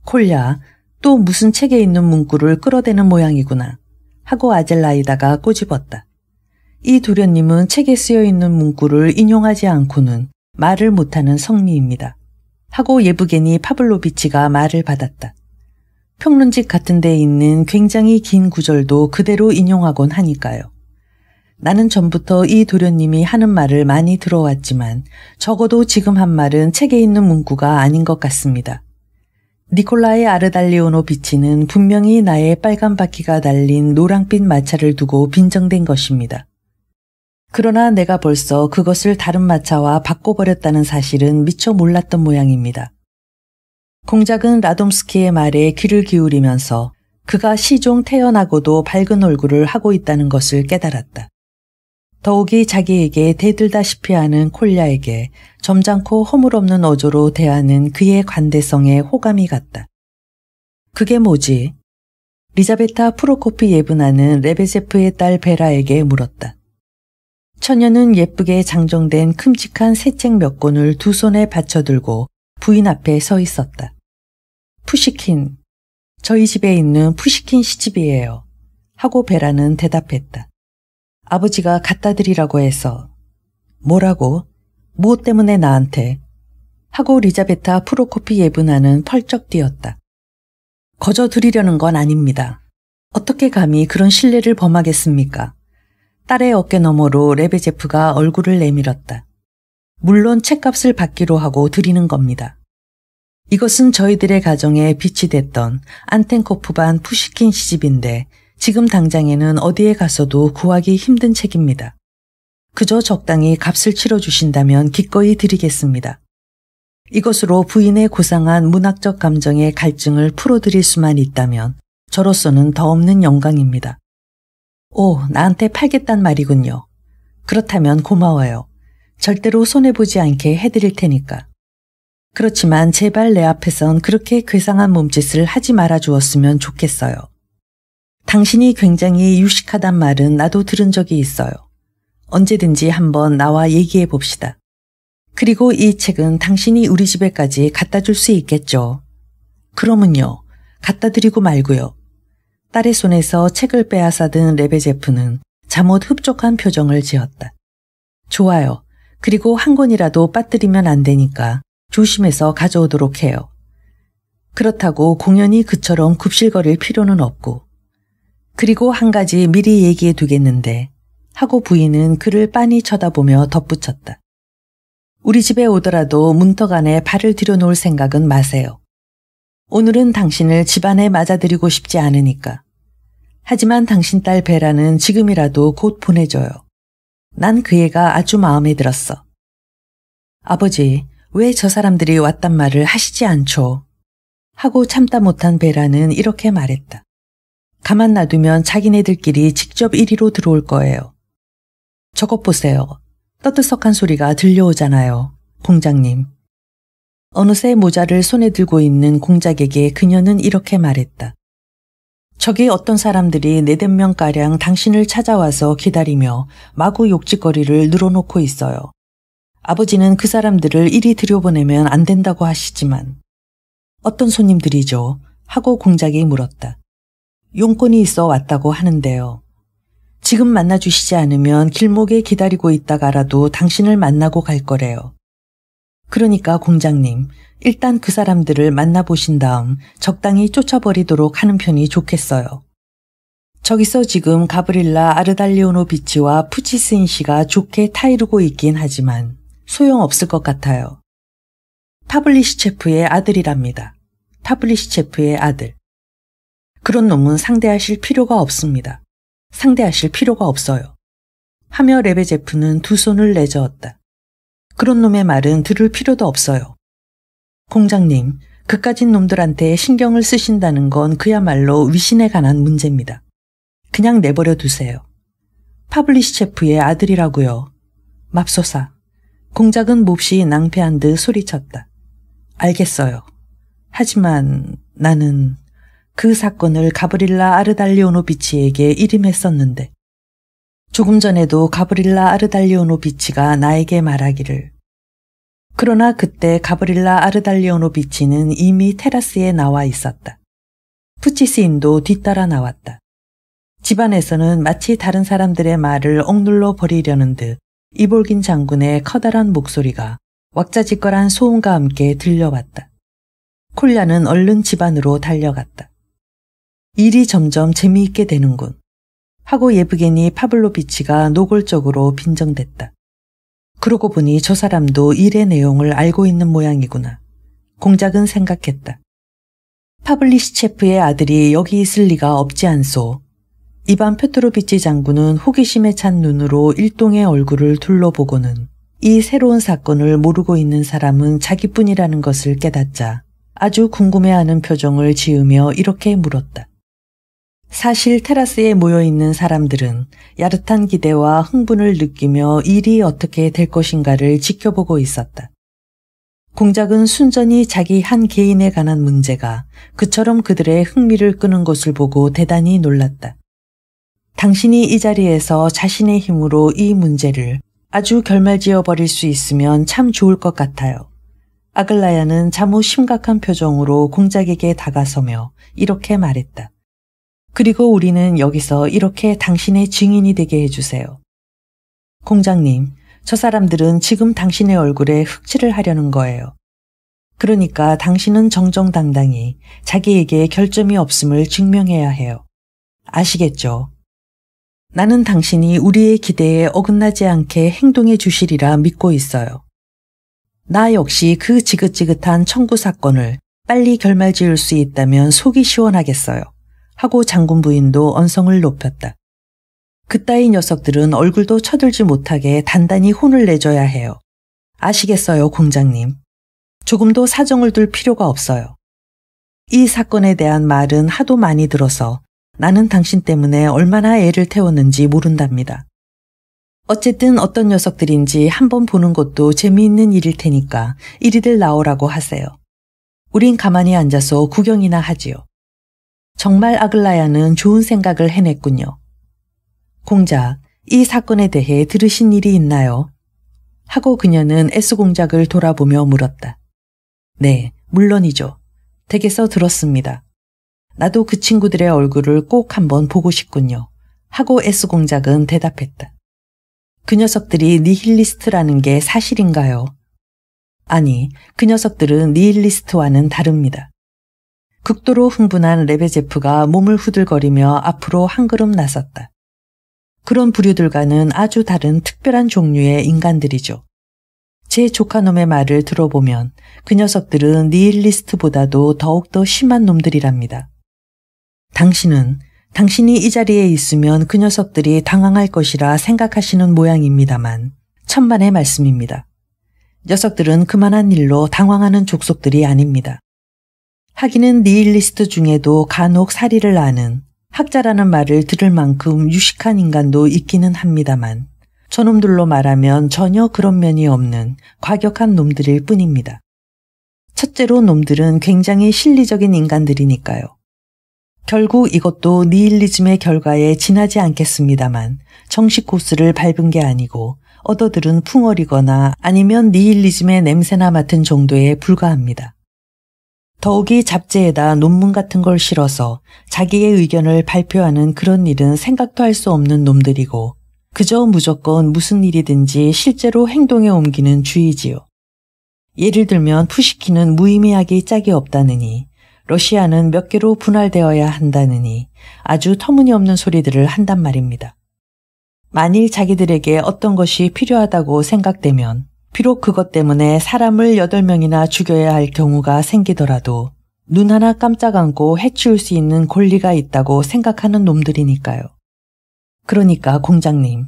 콜야, 또 무슨 책에 있는 문구를 끌어대는 모양이구나. 하고 아젤라이다가 꼬집었다. 이 도련님은 책에 쓰여있는 문구를 인용하지 않고는 말을 못하는 성미입니다. 하고 예브게니 파블로비치가 말을 받았다. 평론집 같은 데 있는 굉장히 긴 구절도 그대로 인용하곤 하니까요. 나는 전부터 이 도련님이 하는 말을 많이 들어왔지만 적어도 지금 한 말은 책에 있는 문구가 아닌 것 같습니다. 니콜라이 아르달리오노비치는 분명히 나의 빨간 바퀴가 달린 노랑빛 마차를 두고 빈정된 것입니다. 그러나 내가 벌써 그것을 다른 마차와 바꿔버렸다는 사실은 미처 몰랐던 모양입니다. 공작은 라돔스키의 말에 귀를 기울이면서 그가 시종 태어나고도 밝은 얼굴을 하고 있다는 것을 깨달았다. 더욱이 자기에게 대들다시피 하는 콜야에게 점잖고 허물없는 어조로 대하는 그의 관대성에 호감이 갔다. 그게 뭐지? 리자베타 프로코피예브나는 레베제프의 딸 베라에게 물었다. 처녀는 예쁘게 장정된 큼직한 새 책 몇 권을 두 손에 받쳐들고 부인 앞에 서 있었다. 푸시킨, 저희 집에 있는 푸시킨 시집이에요. 하고 베라는 대답했다. 아버지가 갖다 드리라고 해서. 뭐라고? 무엇 때문에 나한테? 하고 리자베타 프로코피예브나는 펄쩍 뛰었다. 거저 드리려는 건 아닙니다. 어떻게 감히 그런 신뢰를 범하겠습니까? 딸의 어깨 너머로 레베제프가 얼굴을 내밀었다. 물론 책값을 받기로 하고 드리는 겁니다. 이것은 저희들의 가정에 빛이 됐던 안텐코프반 푸시킨 시집인데 지금 당장에는 어디에 가서도 구하기 힘든 책입니다. 그저 적당히 값을 치러주신다면 기꺼이 드리겠습니다. 이것으로 부인의 고상한 문학적 감정의 갈증을 풀어드릴 수만 있다면 저로서는 더 없는 영광입니다. 오, 나한테 팔겠단 말이군요. 그렇다면 고마워요. 절대로 손해보지 않게 해드릴 테니까. 그렇지만 제발 내 앞에선 그렇게 괴상한 몸짓을 하지 말아 주었으면 좋겠어요. 당신이 굉장히 유식하단 말은 나도 들은 적이 있어요. 언제든지 한번 나와 얘기해 봅시다. 그리고 이 책은 당신이 우리 집에까지 갖다 줄 수 있겠죠. 그러면요. 갖다 드리고 말고요. 딸의 손에서 책을 빼앗아든 레베제프는 잠옷 흡족한 표정을 지었다. 좋아요. 그리고 한 권이라도 빠뜨리면 안 되니까 조심해서 가져오도록 해요. 그렇다고 공연히 그처럼 굽실거릴 필요는 없고. 그리고 한 가지 미리 얘기해 두겠는데 하고 부인은 그를 빤히 쳐다보며 덧붙였다. 우리 집에 오더라도 문턱 안에 발을 들여놓을 생각은 마세요. 오늘은 당신을 집안에 맞아들이고 싶지 않으니까. 하지만 당신 딸 베라는 지금이라도 곧 보내줘요. 난 그 애가 아주 마음에 들었어. 아버지, 왜 저 사람들이 왔단 말을 하시지 않죠? 하고 참다 못한 베라는 이렇게 말했다. 가만 놔두면 자기네들끼리 직접 이리로 들어올 거예요. 저것 보세요. 떠들썩한 소리가 들려오잖아요. 공장님. 어느새 모자를 손에 들고 있는 공작에게 그녀는 이렇게 말했다. 저기 어떤 사람들이 4~5명가량 당신을 찾아와서 기다리며 마구 욕짓거리를 늘어놓고 있어요. 아버지는 그 사람들을 이리 들여보내면 안 된다고 하시지만. 어떤 손님들이죠? 하고 공작이 물었다. 용건이 있어 왔다고 하는데요. 지금 만나주시지 않으면 길목에 기다리고 있다가라도 당신을 만나고 갈 거래요. 그러니까 공장님, 일단 그 사람들을 만나보신 다음 적당히 쫓아버리도록 하는 편이 좋겠어요. 저기서 지금 가브릴라 아르달리오노비치와 푸치스인 씨가 좋게 타이르고 있긴 하지만 소용없을 것 같아요. 파블리시체프의 아들이랍니다. 파블리시체프의 아들. 그런 놈은 상대하실 필요가 없습니다. 상대하실 필요가 없어요. 하며 레베제프는 두 손을 내저었다. 그런 놈의 말은 들을 필요도 없어요. 공장님, 그까진 놈들한테 신경을 쓰신다는 건 그야말로 위신에 관한 문제입니다. 그냥 내버려 두세요. 파블리시체프의 아들이라고요. 맙소사. 공작은 몹시 낭패한 듯 소리쳤다. 알겠어요. 하지만 나는 그 사건을 가브릴라 아르달리오노비치에게 일임했었는데 조금 전에도 가브릴라 아르달리오노비치가 나에게 말하기를 그러나 그때 가브릴라 아르달리오노비치는 이미 테라스에 나와 있었다. 푸치스인도 뒤따라 나왔다. 집안에서는 마치 다른 사람들의 말을 억눌러 버리려는 듯 이볼긴 장군의 커다란 목소리가 왁자지껄한 소음과 함께 들려왔다. 콜야는 얼른 집안으로 달려갔다. 일이 점점 재미있게 되는군. 하고 예브게니 파블로비치가 노골적으로 빈정댔다. 그러고 보니 저 사람도 일의 내용을 알고 있는 모양이구나. 공작은 생각했다. 파블리시체프의 아들이 여기 있을 리가 없지 않소. 이반 페트로비치 장군은 호기심에 찬 눈으로 일동의 얼굴을 둘러보고는 이 새로운 사건을 모르고 있는 사람은 자기뿐이라는 것을 깨닫자 아주 궁금해하는 표정을 지으며 이렇게 물었다. 사실 테라스에 모여있는 사람들은 야릇한 기대와 흥분을 느끼며 일이 어떻게 될 것인가를 지켜보고 있었다. 공작은 순전히 자기 한 개인에 관한 문제가 그처럼 그들의 흥미를 끄는 것을 보고 대단히 놀랐다. 당신이 이 자리에서 자신의 힘으로 이 문제를 아주 결말지어 버릴 수 있으면 참 좋을 것 같아요. 아글라야는 자무 심각한 표정으로 공작에게 다가서며 이렇게 말했다. 그리고 우리는 여기서 이렇게 당신의 증인이 되게 해주세요. 공장님, 저 사람들은 지금 당신의 얼굴에 흑칠을 하려는 거예요. 그러니까 당신은 정정당당히 자기에게 결점이 없음을 증명해야 해요. 아시겠죠? 나는 당신이 우리의 기대에 어긋나지 않게 행동해 주시리라 믿고 있어요. 나 역시 그 지긋지긋한 청구 사건을 빨리 결말지을 수 있다면 속이 시원하겠어요. 하고 장군 부인도 언성을 높였다. 그따위 녀석들은 얼굴도 쳐들지 못하게 단단히 혼을 내줘야 해요. 아시겠어요, 공장님? 조금도 사정을 둘 필요가 없어요. 이 사건에 대한 말은 하도 많이 들어서 나는 당신 때문에 얼마나 애를 태웠는지 모른답니다. 어쨌든 어떤 녀석들인지 한번 보는 것도 재미있는 일일 테니까 이리들 나오라고 하세요. 우린 가만히 앉아서 구경이나 하지요. 정말 아글라야는 좋은 생각을 해냈군요. 공작, 이 사건에 대해 들으신 일이 있나요? 하고 그녀는 S공작을 돌아보며 물었다. 네, 물론이죠. 댁에서 들었습니다. 나도 그 친구들의 얼굴을 꼭 한번 보고 싶군요. 하고 S공작은 대답했다. 그 녀석들이 니힐리스트라는 게 사실인가요? 아니, 그 녀석들은 니힐리스트와는 다릅니다. 극도로 흥분한 레베제프가 몸을 후들거리며 앞으로 한 걸음 나섰다. 그런 부류들과는 아주 다른 특별한 종류의 인간들이죠. 제 조카놈의 말을 들어보면 그 녀석들은 니힐리스트보다도 더욱더 심한 놈들이랍니다. 당신이 이 자리에 있으면 그 녀석들이 당황할 것이라 생각하시는 모양입니다만 천만의 말씀입니다. 녀석들은 그만한 일로 당황하는 족속들이 아닙니다. 하기는 니힐리스트 중에도 간혹 사리를 아는 학자라는 말을 들을 만큼 유식한 인간도 있기는 합니다만 저놈들로 말하면 전혀 그런 면이 없는 과격한 놈들일 뿐입니다. 첫째로 놈들은 굉장히 실리적인 인간들이니까요. 결국 이것도 니힐리즘의 결과에 지나지 않겠습니다만 정식 코스를 밟은 게 아니고 얻어들은 풍월이거나 아니면 니힐리즘의 냄새나 맡은 정도에 불과합니다. 더욱이 잡지에다 논문 같은 걸 실어서 자기의 의견을 발표하는 그런 일은 생각도 할 수 없는 놈들이고 그저 무조건 무슨 일이든지 실제로 행동에 옮기는 주의지요. 예를 들면 푸시킨은 무의미하기 짝이 없다느니 러시아는 몇 개로 분할되어야 한다느니 아주 터무니없는 소리들을 한단 말입니다. 만일 자기들에게 어떤 것이 필요하다고 생각되면 비록 그것 때문에 사람을 8명이나 죽여야 할 경우가 생기더라도 눈 하나 깜짝 않고 해치울 수 있는 권리가 있다고 생각하는 놈들이니까요. 그러니까 공장님,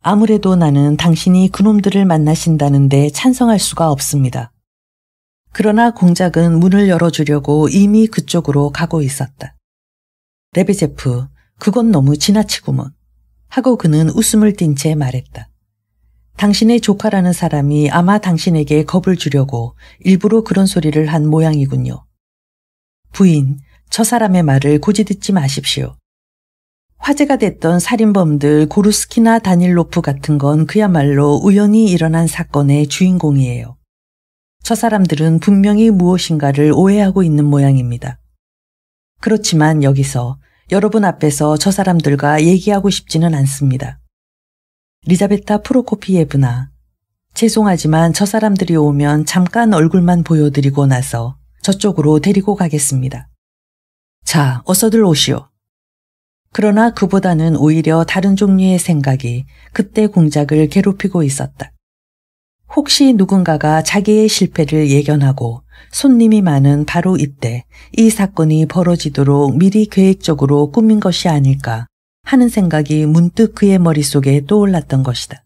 아무래도 나는 당신이 그놈들을 만나신다는데 찬성할 수가 없습니다. 그러나 공작은 문을 열어주려고 이미 그쪽으로 가고 있었다. 레베제프, 그건 너무 지나치구먼. 하고 그는 웃음을 띤 채 말했다. 당신의 조카라는 사람이 아마 당신에게 겁을 주려고 일부러 그런 소리를 한 모양이군요. 부인, 저 사람의 말을 고지 듣지 마십시오. 화제가 됐던 살인범들 고루스키나 다닐로프 같은 건 그야말로 우연히 일어난 사건의 주인공이에요. 저 사람들은 분명히 무엇인가를 오해하고 있는 모양입니다. 그렇지만 여기서 여러분 앞에서 저 사람들과 얘기하고 싶지는 않습니다. 리자베타 프로코피예브나, 죄송하지만 저 사람들이 오면 잠깐 얼굴만 보여드리고 나서 저쪽으로 데리고 가겠습니다. 자, 어서들 오시오. 그러나 그보다는 오히려 다른 종류의 생각이 그때 공작을 괴롭히고 있었다. 혹시 누군가가 자기의 실패를 예견하고 손님이 많은 바로 이때 이 사건이 벌어지도록 미리 계획적으로 꾸민 것이 아닐까 하는 생각이 문득 그의 머릿속에 떠올랐던 것이다.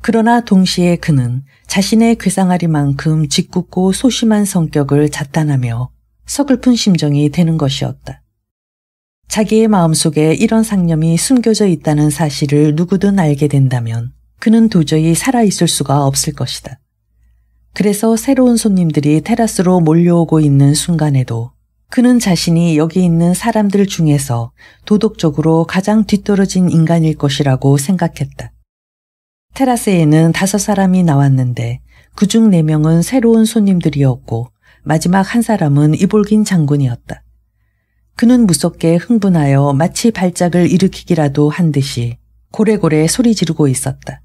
그러나 동시에 그는 자신의 괴상하리만큼 짓궂고 소심한 성격을 자탄하며 서글픈 심정이 되는 것이었다. 자기의 마음속에 이런 상념이 숨겨져 있다는 사실을 누구든 알게 된다면 그는 도저히 살아있을 수가 없을 것이다. 그래서 새로운 손님들이 테라스로 몰려오고 있는 순간에도 그는 자신이 여기 있는 사람들 중에서 도덕적으로 가장 뒤떨어진 인간일 것이라고 생각했다. 테라스에는 5사람이 나왔는데 그중 4명은 새로운 손님들이었고 마지막 한 사람은 이볼긴 장군이었다. 그는 무섭게 흥분하여 마치 발작을 일으키기라도 한 듯이 고래고래 소리 지르고 있었다.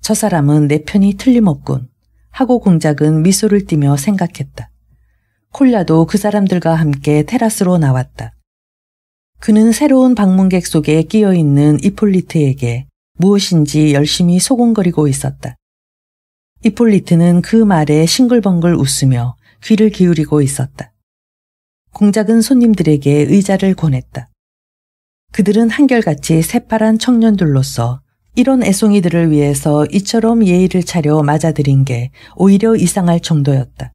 저 사람은 내 편이 틀림없군 하고 공작은 미소를 띠며 생각했다. 콜야도 그 사람들과 함께 테라스로 나왔다. 그는 새로운 방문객 속에 끼어있는 이폴리트에게 무엇인지 열심히 소곤거리고 있었다. 이폴리트는 그 말에 싱글벙글 웃으며 귀를 기울이고 있었다. 공작은 손님들에게 의자를 권했다. 그들은 한결같이 새파란 청년들로서 이런 애송이들을 위해서 이처럼 예의를 차려 맞아들인 게 오히려 이상할 정도였다.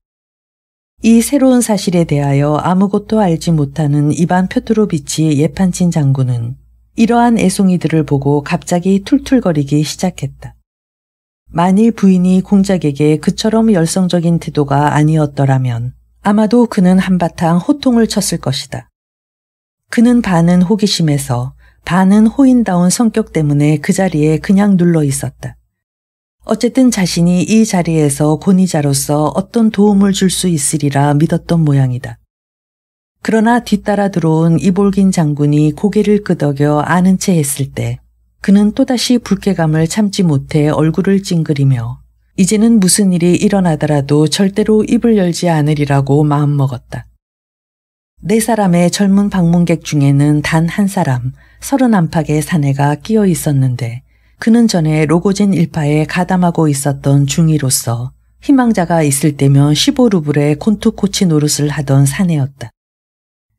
이 새로운 사실에 대하여 아무것도 알지 못하는 이반 표트로비치 예판친 장군은 이러한 애송이들을 보고 갑자기 툴툴거리기 시작했다. 만일 부인이 공작에게 그처럼 열성적인 태도가 아니었더라면 아마도 그는 한바탕 호통을 쳤을 것이다. 그는 반은 호기심에서 반은 호인다운 성격 때문에 그 자리에 그냥 눌러 있었다. 어쨌든 자신이 이 자리에서 권위자로서 어떤 도움을 줄 수 있으리라 믿었던 모양이다. 그러나 뒤따라 들어온 이볼긴 장군이 고개를 끄덕여 아는 채 했을 때 그는 또다시 불쾌감을 참지 못해 얼굴을 찡그리며 이제는 무슨 일이 일어나더라도 절대로 입을 열지 않으리라고 마음먹었다. 4사람의 젊은 방문객 중에는 단 한 사람, 30안팎의 사내가 끼어 있었는데 그는 전에 로고젠 일파에 가담하고 있었던 중위로서 희망자가 있을 때면 15루블의 콘투코치 노릇을 하던 사내였다.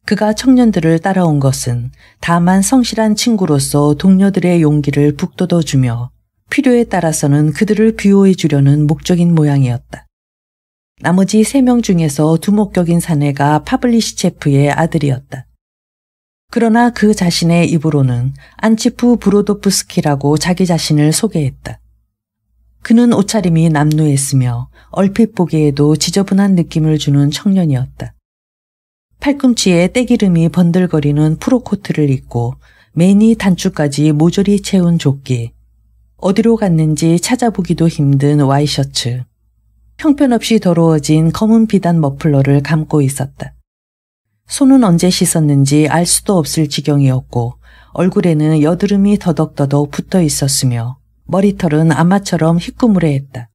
그가 청년들을 따라온 것은 다만 성실한 친구로서 동료들의 용기를 북돋워주며 필요에 따라서는 그들을 비호해 주려는 목적인 모양이었다. 나머지 3명 중에서 두목격인 사내가 파블리시체프의 아들이었다. 그러나 그 자신의 입으로는 안치프 브로도프스키라고 자기 자신을 소개했다. 그는 옷차림이 남루했으며 얼핏 보기에도 지저분한 느낌을 주는 청년이었다. 팔꿈치에 때기름이 번들거리는 프로코트를 입고 매니 단추까지 모조리 채운 조끼, 어디로 갔는지 찾아보기도 힘든 와이셔츠, 형편없이 더러워진 검은 비단 머플러를 감고 있었다. 손은 언제 씻었는지 알 수도 없을 지경이었고 얼굴에는 여드름이 더덕더덕 붙어 있었으며 머리털은 아마처럼 희끄무레했다.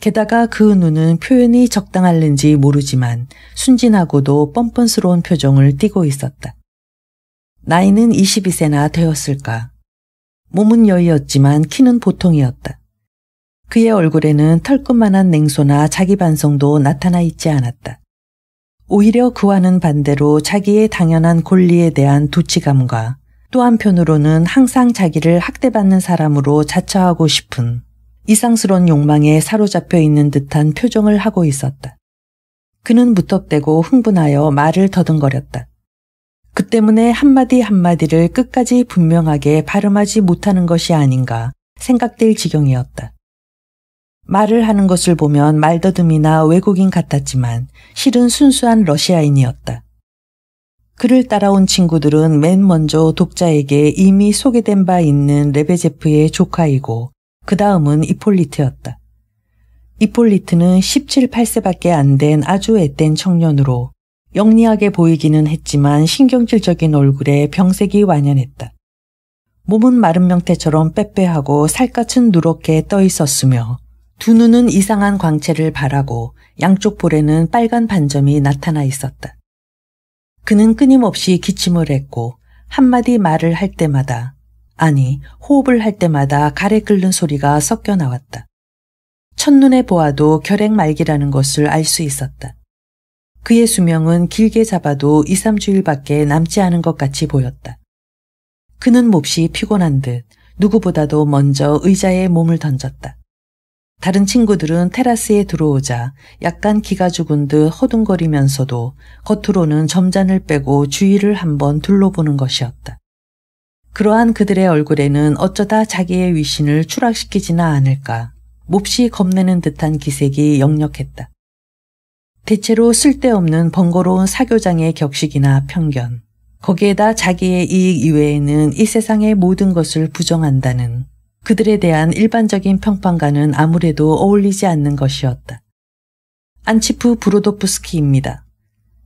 게다가 그 눈은 표현이 적당할는지 모르지만 순진하고도 뻔뻔스러운 표정을 띠고 있었다. 나이는 22세나 되었을까. 몸은 여의었지만 키는 보통이었다. 그의 얼굴에는 털끝만한 냉소나 자기 반성도 나타나 있지 않았다. 오히려 그와는 반대로 자기의 당연한 권리에 대한 도치감과 또 한편으로는 항상 자기를 학대받는 사람으로 자처하고 싶은 이상스러운 욕망에 사로잡혀 있는 듯한 표정을 하고 있었다. 그는 무턱대고 흥분하여 말을 더듬거렸다. 그 때문에 한마디 한마디를 끝까지 분명하게 발음하지 못하는 것이 아닌가 생각될 지경이었다. 말을 하는 것을 보면 말더듬이나 외국인 같았지만 실은 순수한 러시아인이었다. 그를 따라온 친구들은 맨 먼저 독자에게 이미 소개된 바 있는 레베제프의 조카이고 그 다음은 이폴리트였다. 이폴리트는 17, 8세밖에 안 된 아주 앳된 청년으로 영리하게 보이기는 했지만 신경질적인 얼굴에 병색이 완연했다. 몸은 마른 명태처럼 빼빼하고 살갗은 누렇게 떠 있었으며 두 눈은 이상한 광채를 발하고 양쪽 볼에는 빨간 반점이 나타나 있었다. 그는 끊임없이 기침을 했고 한마디 말을 할 때마다 아니 호흡을 할 때마다 가래 끓는 소리가 섞여 나왔다. 첫눈에 보아도 결핵말기라는 것을 알 수 있었다. 그의 수명은 길게 잡아도 2, 3주일밖에 남지 않은 것 같이 보였다. 그는 몹시 피곤한 듯 누구보다도 먼저 의자에 몸을 던졌다. 다른 친구들은 테라스에 들어오자 약간 기가 죽은 듯 허둥거리면서도 겉으로는 점잔을 빼고 주위를 한번 둘러보는 것이었다. 그러한 그들의 얼굴에는 어쩌다 자기의 위신을 추락시키지나 않을까 몹시 겁내는 듯한 기색이 역력했다. 대체로 쓸데없는 번거로운 사교장의 격식이나 편견, 거기에다 자기의 이익 이외에는 이 세상의 모든 것을 부정한다는 그들에 대한 일반적인 평판과는 아무래도 어울리지 않는 것이었다. 안치프 브로도프스키입니다.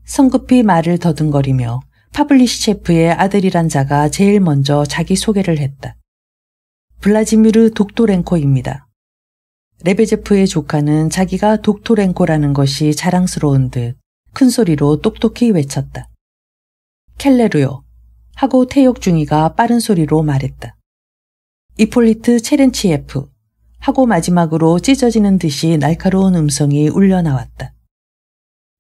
성급히 말을 더듬거리며 파블리시체프의 아들이란 자가 제일 먼저 자기 소개를 했다. 블라지미르 독토렌코입니다. 레베제프의 조카는 자기가 독토렌코라는 것이 자랑스러운 듯 큰 소리로 똑똑히 외쳤다. 켈레르요 하고 태역 중이가 빠른 소리로 말했다. 이폴리트 체렌치예프 하고 마지막으로 찢어지는 듯이 날카로운 음성이 울려 나왔다.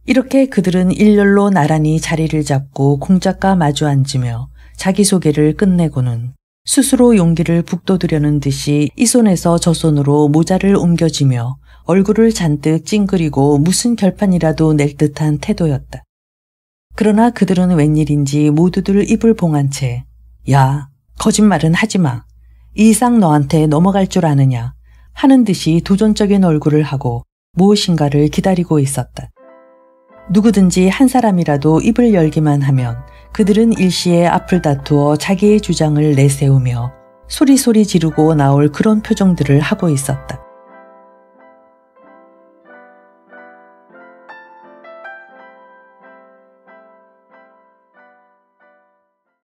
이렇게 그들은 일렬로 나란히 자리를 잡고 공작과 마주 앉으며 자기소개를 끝내고는 스스로 용기를 북돋으려는 듯이 이 손에서 저 손으로 모자를 옮겨쥐며 얼굴을 잔뜩 찡그리고 무슨 결판이라도 낼 듯한 태도였다. 그러나 그들은 웬일인지 모두들 입을 봉한 채 야, 거짓말은 하지마. 이 이상 너한테 넘어갈 줄 아느냐 하는 듯이 도전적인 얼굴을 하고 무엇인가를 기다리고 있었다. 누구든지 한 사람이라도 입을 열기만 하면 그들은 일시에 앞을 다투어 자기의 주장을 내세우며 소리소리 지르고 나올 그런 표정들을 하고 있었다.